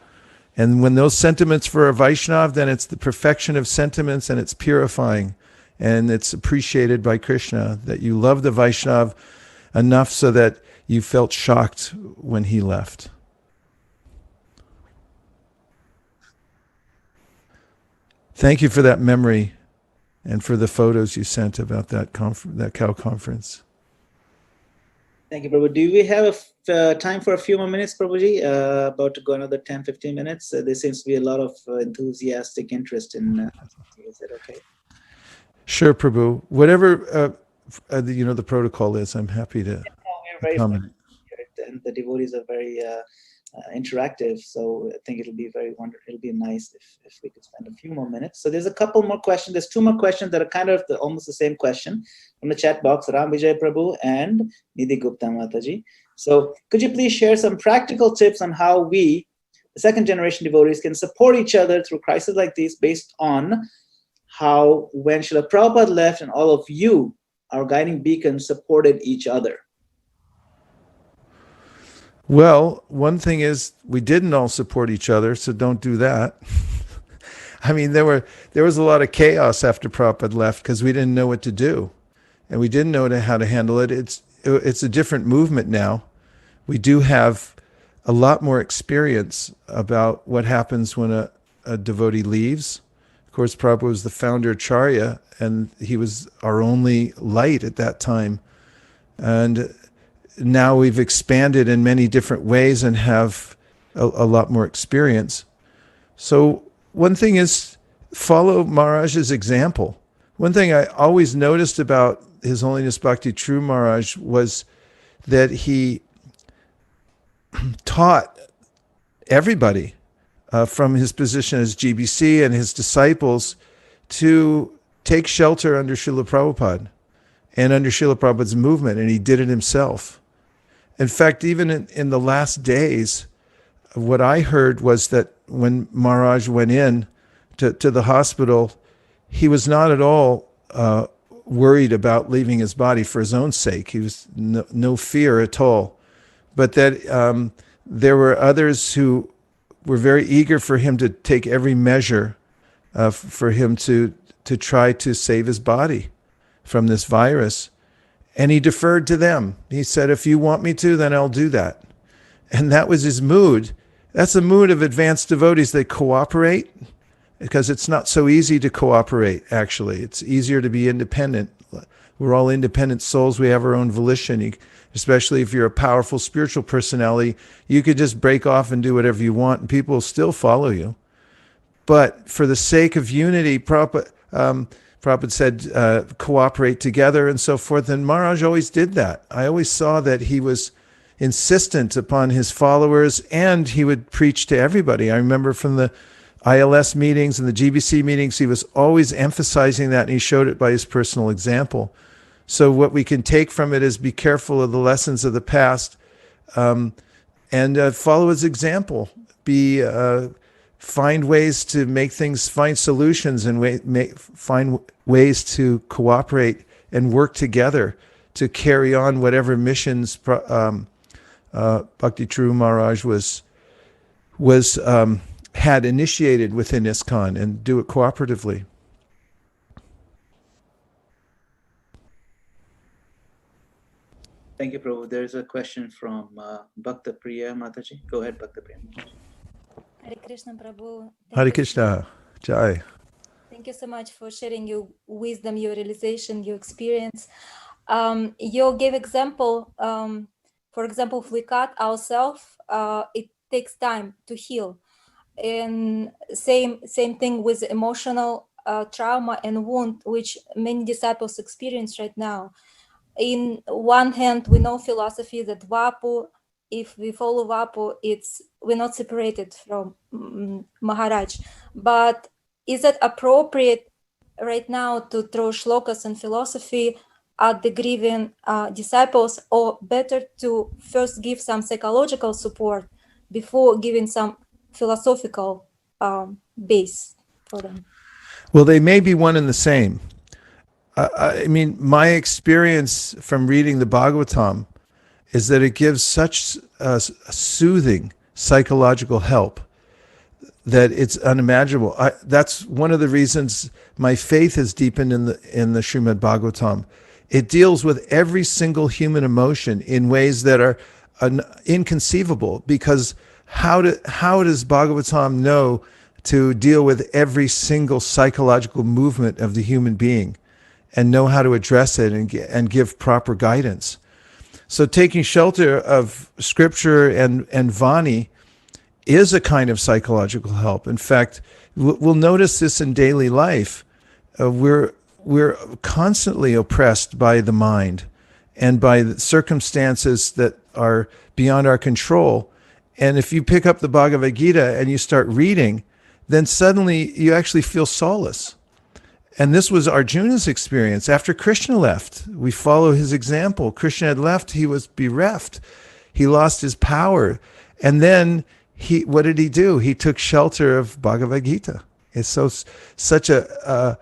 [SPEAKER 1] And when those sentiments for a Vaishnava, then it's the perfection of sentiments, and it's purifying. And it's appreciated by Krishna that you love the Vaishnava enough so that you felt shocked when he left. Thank you for that memory and for the photos you sent about that cow conference.
[SPEAKER 2] Thank you, Prabhu. Do we have time for a few more minutes, Prabhuji? About to go another 10, 15 minutes. There seems to be a lot of enthusiastic interest in. Is that okay?
[SPEAKER 1] Sure, Prabhu. Whatever the protocol is, I'm happy to
[SPEAKER 2] Very
[SPEAKER 1] accommodate.
[SPEAKER 2] and the devotees are very interactive. So I think it'll be very wonderful. It'll be nice if we could spend a few more minutes. So there's a couple more questions. There's two more questions that are kind of almost the same question from the chat box, Ram Vijay Prabhu and Nidhi Gupta Mataji. So could you please share some practical tips on how we, the second generation devotees, can support each other through crises like these, based on how when Srila Prabhupada left and all of you, our guiding beacons, supported each other?
[SPEAKER 1] Well, one thing is we didn't all support each other, so don't do that. I mean, there was a lot of chaos after Prabhupada left because we didn't know what to do, and we didn't know how to handle it. It's a different movement now. We do have a lot more experience about what happens when a devotee leaves. Of course, Prabhupada was the founder Acharya, and he was our only light at that time. And now we've expanded in many different ways and have a lot more experience. So one thing is follow Maharaj's example. One thing I always noticed about His Holiness Bhakti Caru Maharaj was that he taught everybody from his position as GBC and his disciples to take shelter under Srila Prabhupada and under Srila Prabhupada's movement, and he did it himself. In fact, even in the last days, what I heard was that when Maharaj went in to the hospital, he was not at all worried about leaving his body for his own sake. He was no fear at all. But that there were others who were very eager for him to take every measure for him to try to save his body from this virus. And he deferred to them. He said, if you want me to, then I'll do that. And that was his mood. That's the mood of advanced devotees. They cooperate because it's not so easy to cooperate, actually. It's easier to be independent. We're all independent souls. We have our own volition. Especially if you're a powerful spiritual personality, you could just break off and do whatever you want, and people will still follow you. But for the sake of unity, Prabhupada said, cooperate together and so forth. And Maharaj always did that. I always saw that he was insistent upon his followers, and he would preach to everybody. I remember from the ILS meetings and the GBC meetings, he was always emphasizing that, and he showed it by his personal example. So what we can take from it is be careful of the lessons of the past, and follow his example. Find ways to make things, find solutions, and find ways to cooperate and work together to carry on whatever missions Bhakti Caru Maharaj had initiated within ISKCON, and do it cooperatively.
[SPEAKER 2] Thank you, Prabhu. There's a question from Bhakta Priya Mataji. Go ahead, Bhakta Priya.
[SPEAKER 7] Hare Krishna, Prabhu.
[SPEAKER 1] Hare Krishna. Jai.
[SPEAKER 7] Thank you so much for sharing your wisdom, your realization, your experience. You gave example. For example, if we cut ourselves, it takes time to heal. And same thing with emotional trauma and wound, which many disciples experience right now. In one hand, we know philosophy that Vapu, if we follow Vapu, we're not separated from Maharaj. But is it appropriate right now to throw shlokas and philosophy at the grieving disciples, or better to first give some psychological support before giving some philosophical base for them?
[SPEAKER 1] Well, they may be one and the same. I mean, my experience from reading the Bhagavatam is that it gives such a soothing psychological help that it's unimaginable. That's one of the reasons my faith has deepened in the Srimad Bhagavatam. It deals with every single human emotion in ways that are inconceivable, because how does Bhagavatam know to deal with every single psychological movement of the human being and know how to address it and give proper guidance? So taking shelter of scripture and Vani is a kind of psychological help. In fact, we'll notice this in daily life. We're constantly oppressed by the mind and by the circumstances that are beyond our control. And if you pick up the Bhagavad Gita and you start reading, then suddenly you actually feel solace. And this was Arjuna's experience. After Krishna left, we follow his example. Krishna had left, he was bereft. He lost his power. And then what did he do? He took shelter of Bhagavad Gita. It's such a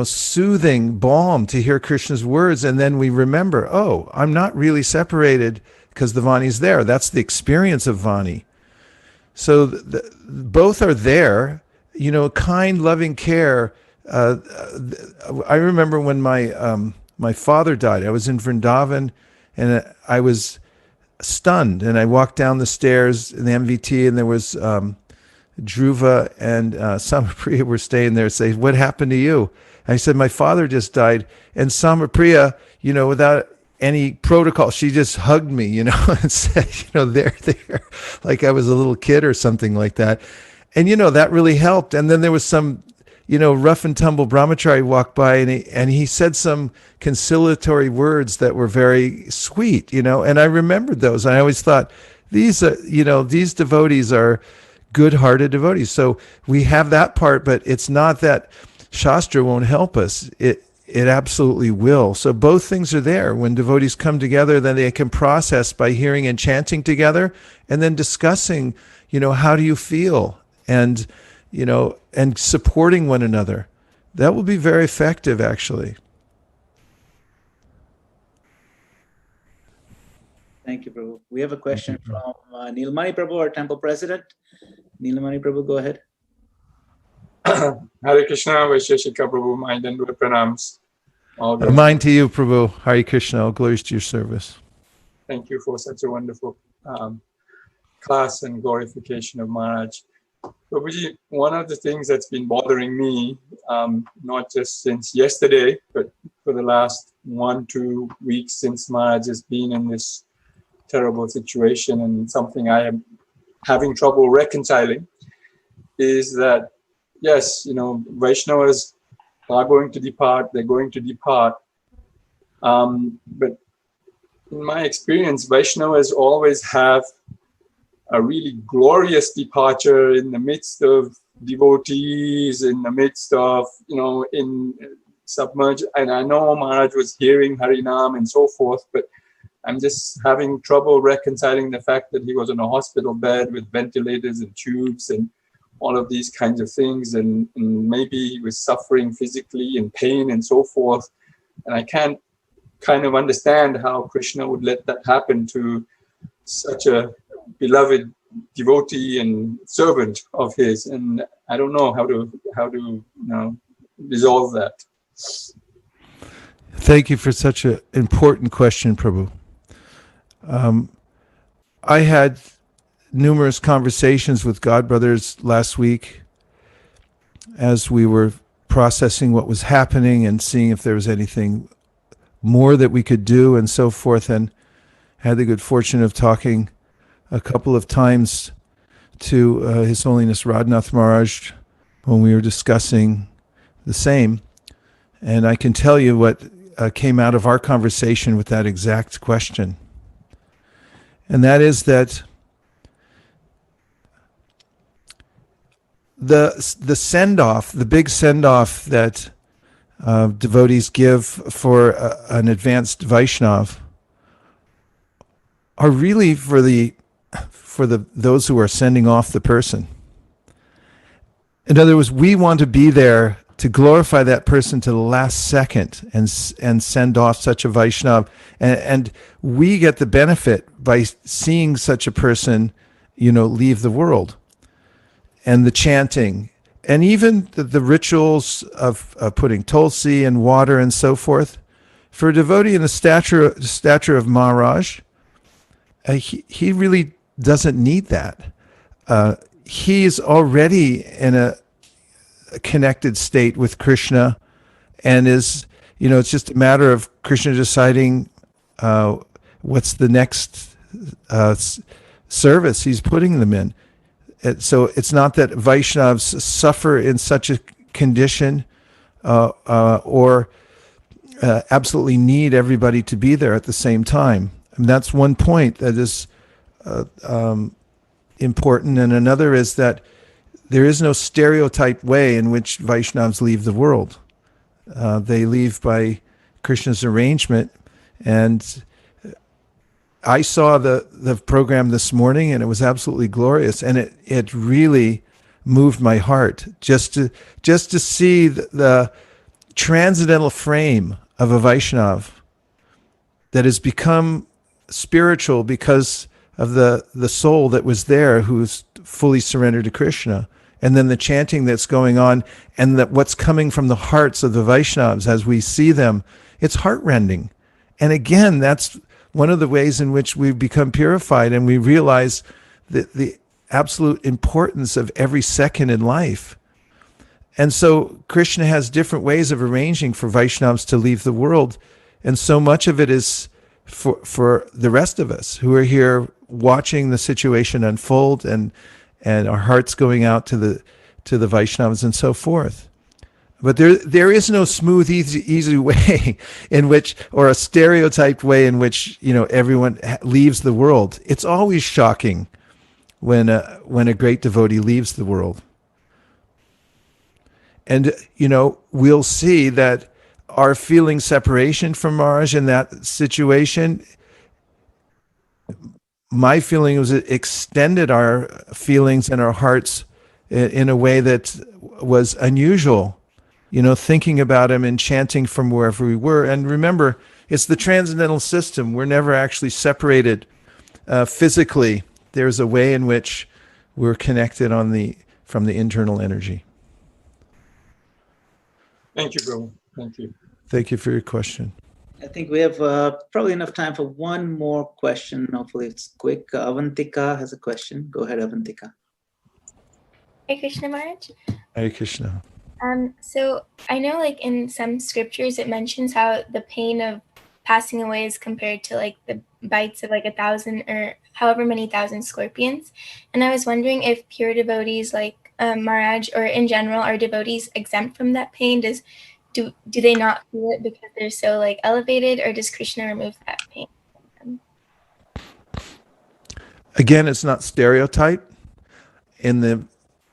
[SPEAKER 1] soothing balm to hear Krishna's words. And then we remember, oh, I'm not really separated because the Vani's there. That's the experience of Vani. So both are there, kind, loving care. I remember when my father died, I was in Vrindavan and I was stunned, and I walked down the stairs in the MVT, and there was Dhruva and Samapriya were staying there, saying, "What happened to you?" And I said, "My father just died." And Samapriya, without any protocol, she just hugged me, and said, there, like I was a little kid or something like that. And, that really helped. And then there was some, rough and tumble brahmachari walked by, and he said some conciliatory words that were very sweet, and I remembered those. I always thought these devotees are good-hearted devotees. So we have that part, but it's not that Shastra won't help us. It absolutely will. So both things are there. When devotees come together, then they can process by hearing and chanting together, and then discussing, how do you feel? And, and supporting one another. That will be very effective, actually.
[SPEAKER 2] Thank you, Prabhu. We have a question from Nilmani Prabhu, our temple president. Nilmani Prabhu, go ahead.
[SPEAKER 8] Hare Krishna, Vaisesika Prabhu, my Dandavat pranams.
[SPEAKER 1] Mine to you, Prabhu. Hare Krishna, all glories to your service.
[SPEAKER 8] Thank you for such a wonderful class and glorification of Maharaj. Prabhuji, one of the things that's been bothering me, not just since yesterday, but for the last 1-2 weeks since Maharaj has been in this terrible situation, and something I am having trouble reconciling, is that, yes, Vaishnavas are going to depart, they're going to depart. But in my experience, Vaishnavas always have a really glorious departure in the midst of devotees, in the midst of, in submerged. And I know Maharaj was hearing Harinam and so forth, but I'm just having trouble reconciling the fact that he was on a hospital bed with ventilators and tubes and all of these kinds of things, and maybe he was suffering physically in pain and so forth. And I can't kind of understand how Krishna would let that happen to such a beloved devotee and servant of his. And I don't know how to resolve that.
[SPEAKER 1] Thank you for such an important question, Prabhu. I had numerous conversations with God brothers last week as we were processing what was happening and seeing if there was anything more that we could do and so forth, and had the good fortune of talking a couple of times to His Holiness Radhanath Maharaj when we were discussing the same. And I can tell you what came out of our conversation with that exact question. And that is that the send-off, the big send-off that devotees give for an advanced Vaishnav are really for those who are sending off the person. In other words, we want to be there to glorify that person to the last second and send off such a Vaishnav. And we get the benefit by seeing such a person, leave the world. And the chanting, and even the rituals of putting tulsi and water and so forth. For a devotee in the stature of Maharaj, he really doesn't need that. He's already in a connected state with Krishna, and is, it's just a matter of Krishna deciding what's the next service he's putting them in. So it's not that Vaishnavas suffer in such a condition or absolutely need everybody to be there at the same time. And that's one point that is important, and another is that there is no stereotyped way in which Vaishnavas leave the world. They leave by Krishna's arrangement, and I saw the program this morning, and it was absolutely glorious, and it really moved my heart just to see the transcendental frame of a Vaishnav that has become spiritual because of the soul that was there who's fully surrendered to Krishna. And then the chanting that's going on, and that what's coming from the hearts of the Vaishnavas as we see them, it's heartrending. And again, that's one of the ways in which we've become purified, and we realize the absolute importance of every second in life. And so Krishna has different ways of arranging for Vaishnavas to leave the world. And so much of it is for the rest of us who are here watching the situation unfold, and our hearts going out to the Vaishnavas and so forth. But there is no smooth, easy way in which, or a stereotyped way in which, everyone leaves the world. It's always shocking when a great devotee leaves the world. And, we'll see that our feeling separation from Maharaj in that situation, my feeling was it extended our feelings and our hearts in a way that was unusual. Thinking about him and chanting from wherever we were. And remember, it's the transcendental system. We're never actually separated physically. There's a way in which we're connected from the internal energy.
[SPEAKER 8] Thank you, Prabhu. Thank you.
[SPEAKER 1] Thank you for your question.
[SPEAKER 2] I think we have probably enough time for one more question. Hopefully it's quick. Avantika has a question. Go ahead, Avantika.
[SPEAKER 9] Hare Krishna Maharaj.
[SPEAKER 1] Hare Krishna.
[SPEAKER 9] So I know in some scriptures it mentions how the pain of passing away is compared to the bites of 1,000 or however many thousand scorpions. And I was wondering if pure devotees Maharaj, or in general, are devotees exempt from that pain? Do they not feel it because they're so elevated, or does Krishna remove that pain?
[SPEAKER 1] Again, it's not stereotype. In the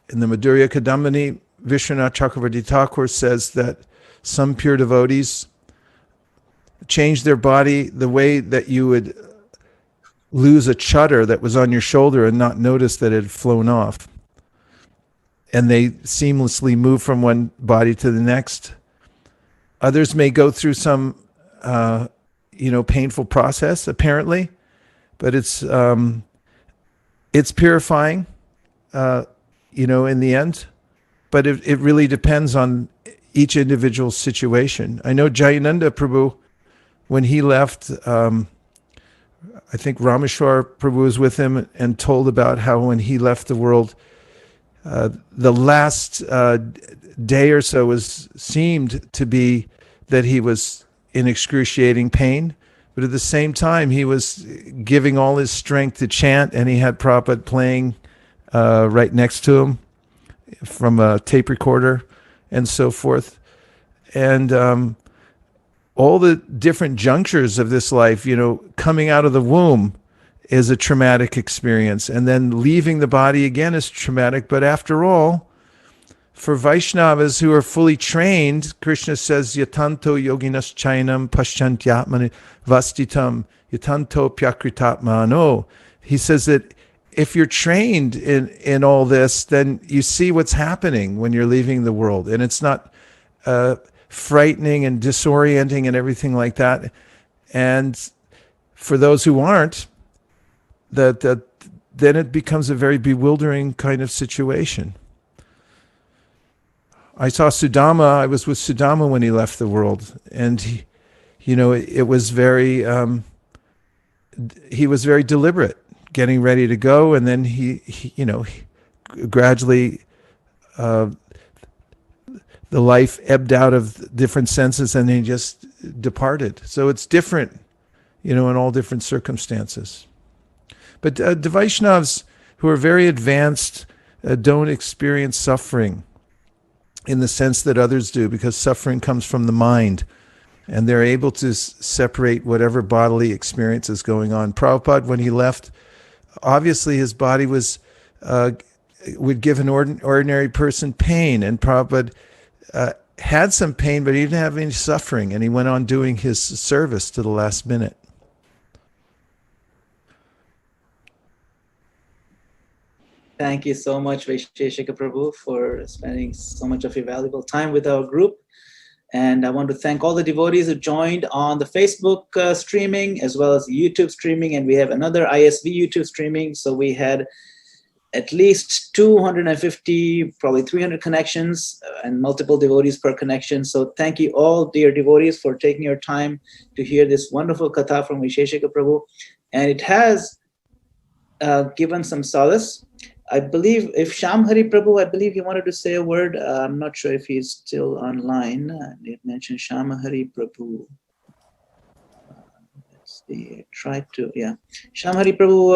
[SPEAKER 1] Madhurya Kadambini, Vishwanath Chakravarti Thakur says that some pure devotees change their body the way that you would lose a chutter that was on your shoulder and not notice that it had flown off. And they seamlessly move from one body to the next. Others may go through some, painful process, apparently, but it's purifying, in the end. But it really depends on each individual situation. I know Jayananda Prabhu, when he left, I think Rameshwar Prabhu was with him and told about how when he left the world, the last day or so seemed to be that he was in excruciating pain, but at the same time he was giving all his strength to chant, and he had Prabhupada playing right next to him from a tape recorder and so forth. And all the different junctures of this life, coming out of the womb is a traumatic experience, and then leaving the body again is traumatic. But after all, for Vaishnavas who are fully trained, Krishna says, yatanto yoginas chainam paschantyatmani vastitam yatanto pyakritatmano. He says that if you're trained in all this, then you see what's happening when you're leaving the world, and it's not frightening and disorienting and everything like that. And for those who aren't, that then it becomes a very bewildering kind of situation. I saw Sudama. I was with Sudama when he left the world, and it was very. He was very deliberate, getting ready to go, and then he gradually, the life ebbed out of different senses, and he just departed. So it's different, in all different circumstances. But the Vaishnavas who are very advanced don't experience suffering in the sense that others do, because suffering comes from the mind, and they're able to separate whatever bodily experience is going on. Prabhupada, when he left, obviously his body was would give an ordinary person pain, and Prabhupada had some pain, but he didn't have any suffering, and he went on doing his service to the last minute.
[SPEAKER 2] Thank you so much, Vaisesika Prabhu, for spending so much of your valuable time with our group. And I want to thank all the devotees who joined on the Facebook streaming as well as YouTube streaming. And we have another ISV YouTube streaming. So we had at least 250, probably 300 connections and multiple devotees per connection. So thank you all, dear devotees, for taking your time to hear this wonderful katha from Vaisesika Prabhu. And it has given some solace. I believe if Shamhari Prabhu, I believe he wanted to say a word. I'm not sure if he's still online. They mentioned Shamhari Prabhu. Let's see. Try to, yeah. Shamhari Prabhu,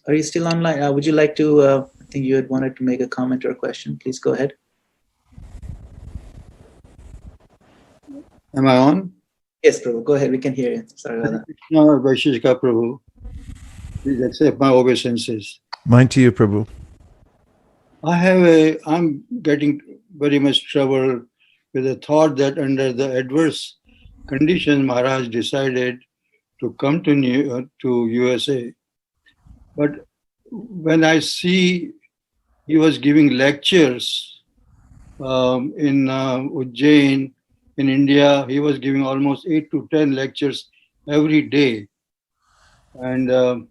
[SPEAKER 2] are you still online? Would you like to, I think you had wanted to make a comment or a question. Please go ahead.
[SPEAKER 10] Am I on?
[SPEAKER 2] Yes, Prabhu. Go ahead. We can hear you. Sorry about that.
[SPEAKER 10] No, Vaisesika Prabhu. Please accept my obeisances.
[SPEAKER 1] Mine to you, Prabhu.
[SPEAKER 10] I'm getting very much trouble with the thought that under the adverse conditions, Maharaj decided to come to USA. But when I see he was giving lectures in Ujjain, in India, he was giving almost 8 to 10 lectures every day. And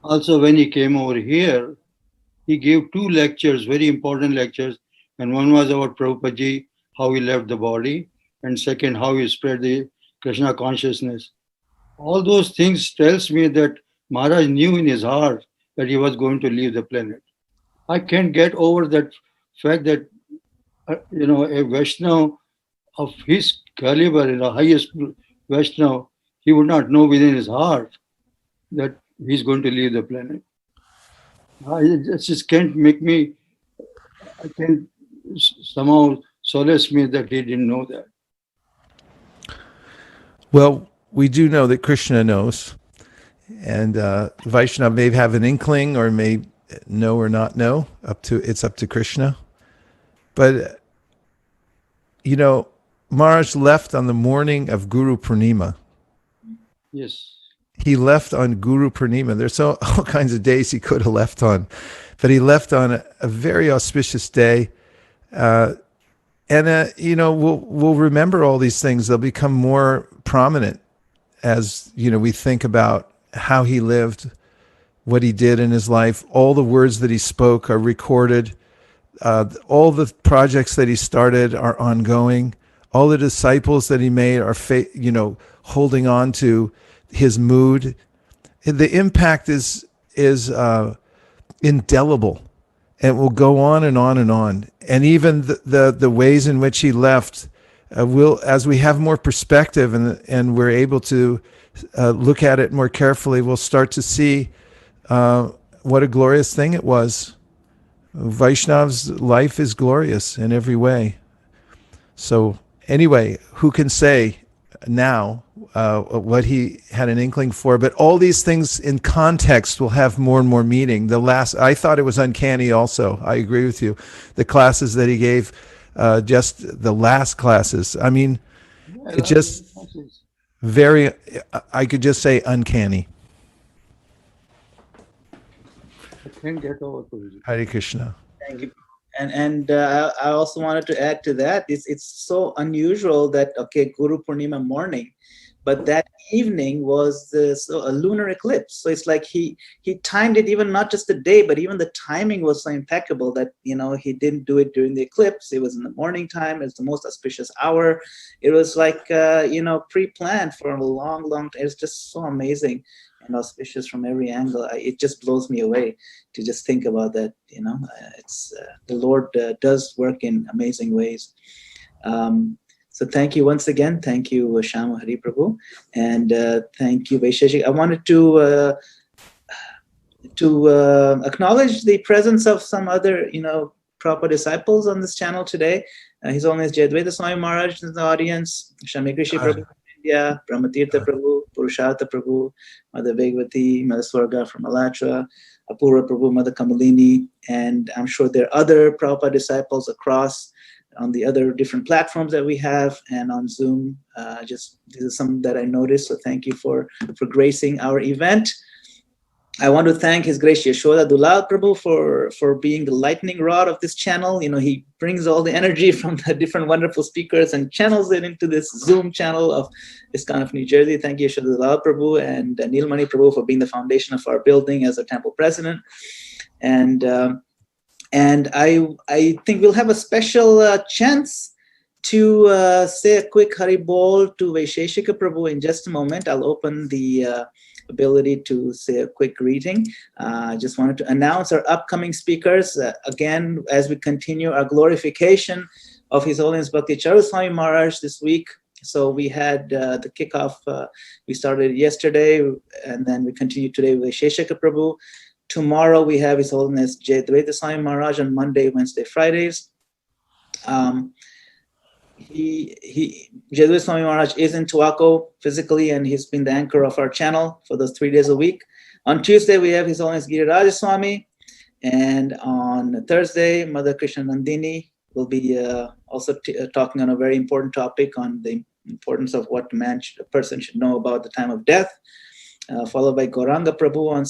[SPEAKER 10] also when he came over here, he gave 2 lectures, very important lectures. And one was about Prabhupada, how he left the body. And second, how he spread the Krishna consciousness. All those things tells me that Maharaj knew in his heart that he was going to leave the planet. I can't get over that fact that, a Vaishnava of his caliber, highest Vaishnava, he would not know within his heart that he's going to leave the planet. It just can't make me, I can't somehow solace me that he didn't know that.
[SPEAKER 1] Well, we do know that Krishna knows. And Vaishnava may have an inkling or may know or not know. It's up to Krishna. But, Maharaj left on the morning of Guru Purnima.
[SPEAKER 10] Yes.
[SPEAKER 1] He left on Guru Purnima. There's all kinds of days he could have left on. But he left on a very auspicious day. We'll remember all these things. They'll become more prominent as, we think about how he lived, what he did in his life. All the words that he spoke are recorded. All the projects that he started are ongoing. All the disciples that he made are, holding on to his mood. The impact is indelible, and will go on and on and on. And even the ways in which he left will, as we have more perspective and we're able to look at it more carefully, we'll start to see what a glorious thing it was. Vaishnav's life is glorious in every way. So anyway, who can say now what he had an inkling for? But all these things in context will have more and more meaning. I thought it was uncanny also. I agree with you. The classes that he gave, just the last classes. I mean, it just very, I could just say uncanny.
[SPEAKER 10] I can't get over to it.
[SPEAKER 1] Hare Krishna.
[SPEAKER 2] Thank you. And I also wanted to add to that, it's so unusual that, Guru Purnima morning, but that evening was a lunar eclipse. So it's like he timed it, even not just the day, but even the timing was so impeccable that, he didn't do it during the eclipse. It was in the morning time. It's the most auspicious hour. It was like, pre-planned for a long, long time. It's just so amazing and auspicious from every angle. It just blows me away to just think about that. It's the Lord does work in amazing ways. So thank you once again. Thank you, Shamhari Prabhu, and thank you, Vaisesika. I wanted to acknowledge the presence of some other, Prabhupada disciples on this channel today. His Holiness Jayadvaita Swami Maharaj in the audience, Shamikrishi Prabhu in India, Brahmatirtha Prabhu, Purushartha Prabhu, Mother Bhagavati, Mother Swarga from Alatra, Apura Prabhu, Mother Kamalini, and I'm sure there are other Prabhupada disciples across on the other different platforms that we have and on Zoom. Just these are some that I noticed, so thank you for gracing our event. I want to thank His Grace Yashoda Dulal Prabhu for being the lightning rod of this channel. You know, he brings all the energy from the different wonderful speakers and channels it into this Zoom channel of ISKCON of New Jersey. Thank you, Yashoda Dulal Prabhu and Nilmani Prabhu for being the foundation of our building as a temple president. And I think we'll have a special chance to say a quick Hari Bol to Vaisesika Prabhu in just a moment. I'll open the ability to say a quick greeting. I just wanted to announce our upcoming speakers. Again, as we continue our glorification of His Holiness Bhakti Caru Swami Maharaj this week. So we had the kickoff, we started yesterday, and then we continue today with Vaisesika Prabhu. Tomorrow we have His Holiness Jayadvaita Swami Maharaj on Monday, Wednesday, Fridays. Jayadvaita Swami Maharaj is in Tuaco physically, and he's been the anchor of our channel for those 3 days a week. On Tuesday, we have His Holiness Giriraja Swami, and on Thursday, Mother Krishna Nandini will be also talking on a very important topic on the importance of what a person should know about the time of death. Followed by Gauranga Prabhu on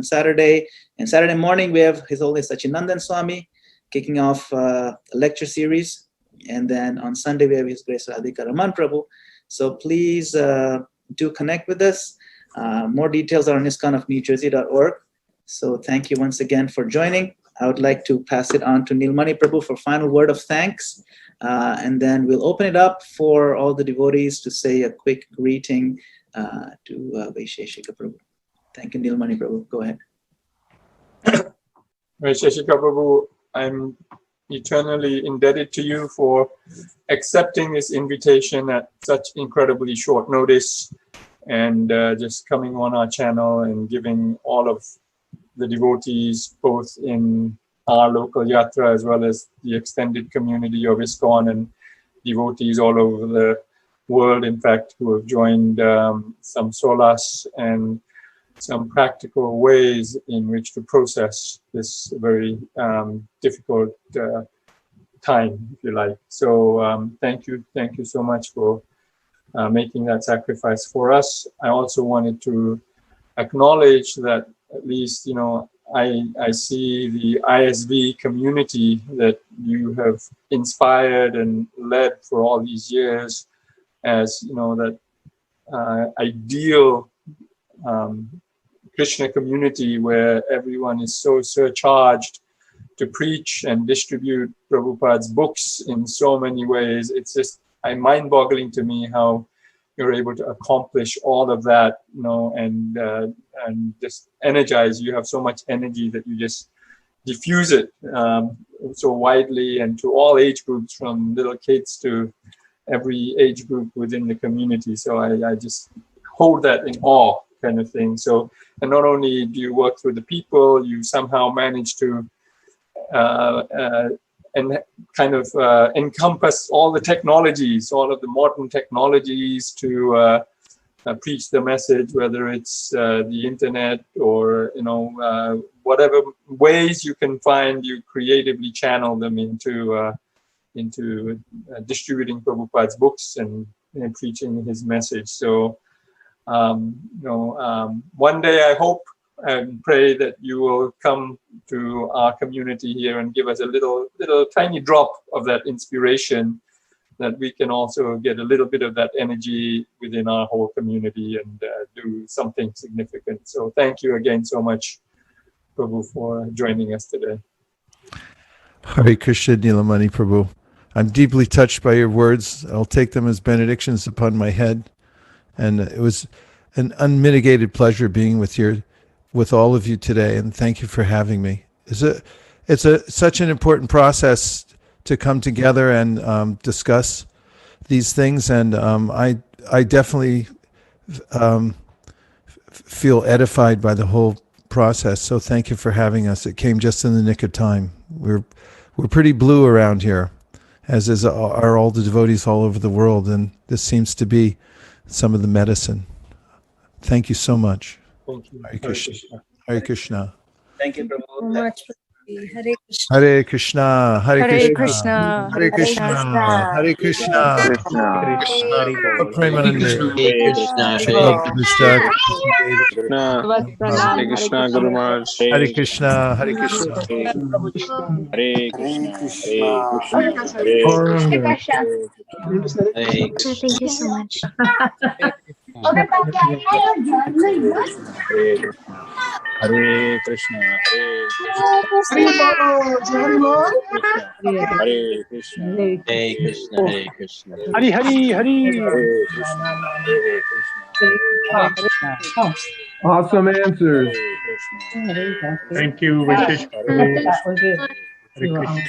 [SPEAKER 2] Saturday. And Saturday morning, we have His Holiness Sachinandan Swami kicking off a lecture series. And then on Sunday, we have His Grace Radhika Raman Prabhu. So please do connect with us. More details are on iskonofnewjersey.org. So thank you once again for joining. I would like to pass it on to Nilmani Prabhu for final word of thanks. And then we'll open it up for all the devotees to say a quick greeting to Vaisesika Prabhu. Thank you, Nilmani Prabhu. Go ahead.
[SPEAKER 8] Vaisesika Prabhu, I'm eternally indebted to you for accepting this invitation at such incredibly short notice and just coming on our channel and giving all of the devotees, both in our local yatra as well as the extended community of ISKCON and devotees all over the world, in fact, who have joined some solace and some practical ways in which to process this very difficult time, if you like. So thank you so much for making that sacrifice for us. I also wanted to acknowledge that at least, you know, I see the ISV community that you have inspired and led for all these years as, you know, that ideal Krishna community where everyone is so surcharged to preach and distribute Prabhupada's books in so many ways. It's just mind-boggling to me how you're able to accomplish all of that, you know, and just energize. You have so much energy that you just diffuse it so widely and to all age groups, from little kids to every age group within the community. So I just hold that in awe, kind of thing. So, and not only do you work through the people, you somehow manage to and kind of encompass all the technologies, all of the modern technologies to preach the message, whether it's the internet or, you know, whatever ways you can find, you creatively channel them into distributing Prabhupada's books and preaching his message. So, you know, one day I hope and pray that you will come to our community here and give us a little tiny drop of that inspiration, that we can also get a little bit of that energy within our whole community and do something significant. So thank you again so much, Prabhu, for joining us today.
[SPEAKER 1] Hare Krishna, Nilamani Prabhu. I'm deeply touched by your words. I'll take them as benedictions upon my head. And it was an unmitigated pleasure being with all of you today, and thank you for having me. It's such an important process to come together and discuss these things, and I definitely feel edified by the whole process. So thank you for having us. It came just in the nick of time. We're pretty blue around here, as are all the devotees all over the world, and this seems to be some of the medicine. Thank you so much.
[SPEAKER 8] Thank you.
[SPEAKER 1] Hare Krishna. Hare Krishna.
[SPEAKER 2] Thank you,
[SPEAKER 7] so
[SPEAKER 2] Prabhu.
[SPEAKER 7] much. Hare Krishna.
[SPEAKER 1] Hare Krishna. Hare
[SPEAKER 4] Hare
[SPEAKER 1] Krishna.
[SPEAKER 4] Krishna.
[SPEAKER 1] Hare Krishna. Hare Krishna. Premanande.
[SPEAKER 11] Hare Krishna,
[SPEAKER 1] Bhakti
[SPEAKER 11] Hare Krishna, Guru Maharaj.
[SPEAKER 1] Hare Krishna. Hare Krishna.
[SPEAKER 11] Hare Krishna, Hare Krishna, Hare Krishna.
[SPEAKER 9] Thank you so much.
[SPEAKER 11] Hare Krishna, Hare Krishna, Hare Krishna, Hare Krishna.
[SPEAKER 3] Hari Hari Hari.
[SPEAKER 11] Hare Krishna, Hare Krishna.
[SPEAKER 12] Awesome answers.
[SPEAKER 3] Thank you, Vaisesika Prabhu.
[SPEAKER 13] That was it.
[SPEAKER 3] Hare Krishna.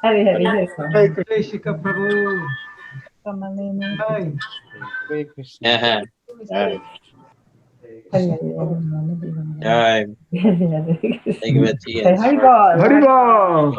[SPEAKER 13] Hare
[SPEAKER 12] Vaisesika Prabhu.
[SPEAKER 11] Yeah.
[SPEAKER 13] Hare.
[SPEAKER 11] Jai. Thank you, Vaisesika.
[SPEAKER 13] Hari Bol.
[SPEAKER 12] Hari Bol.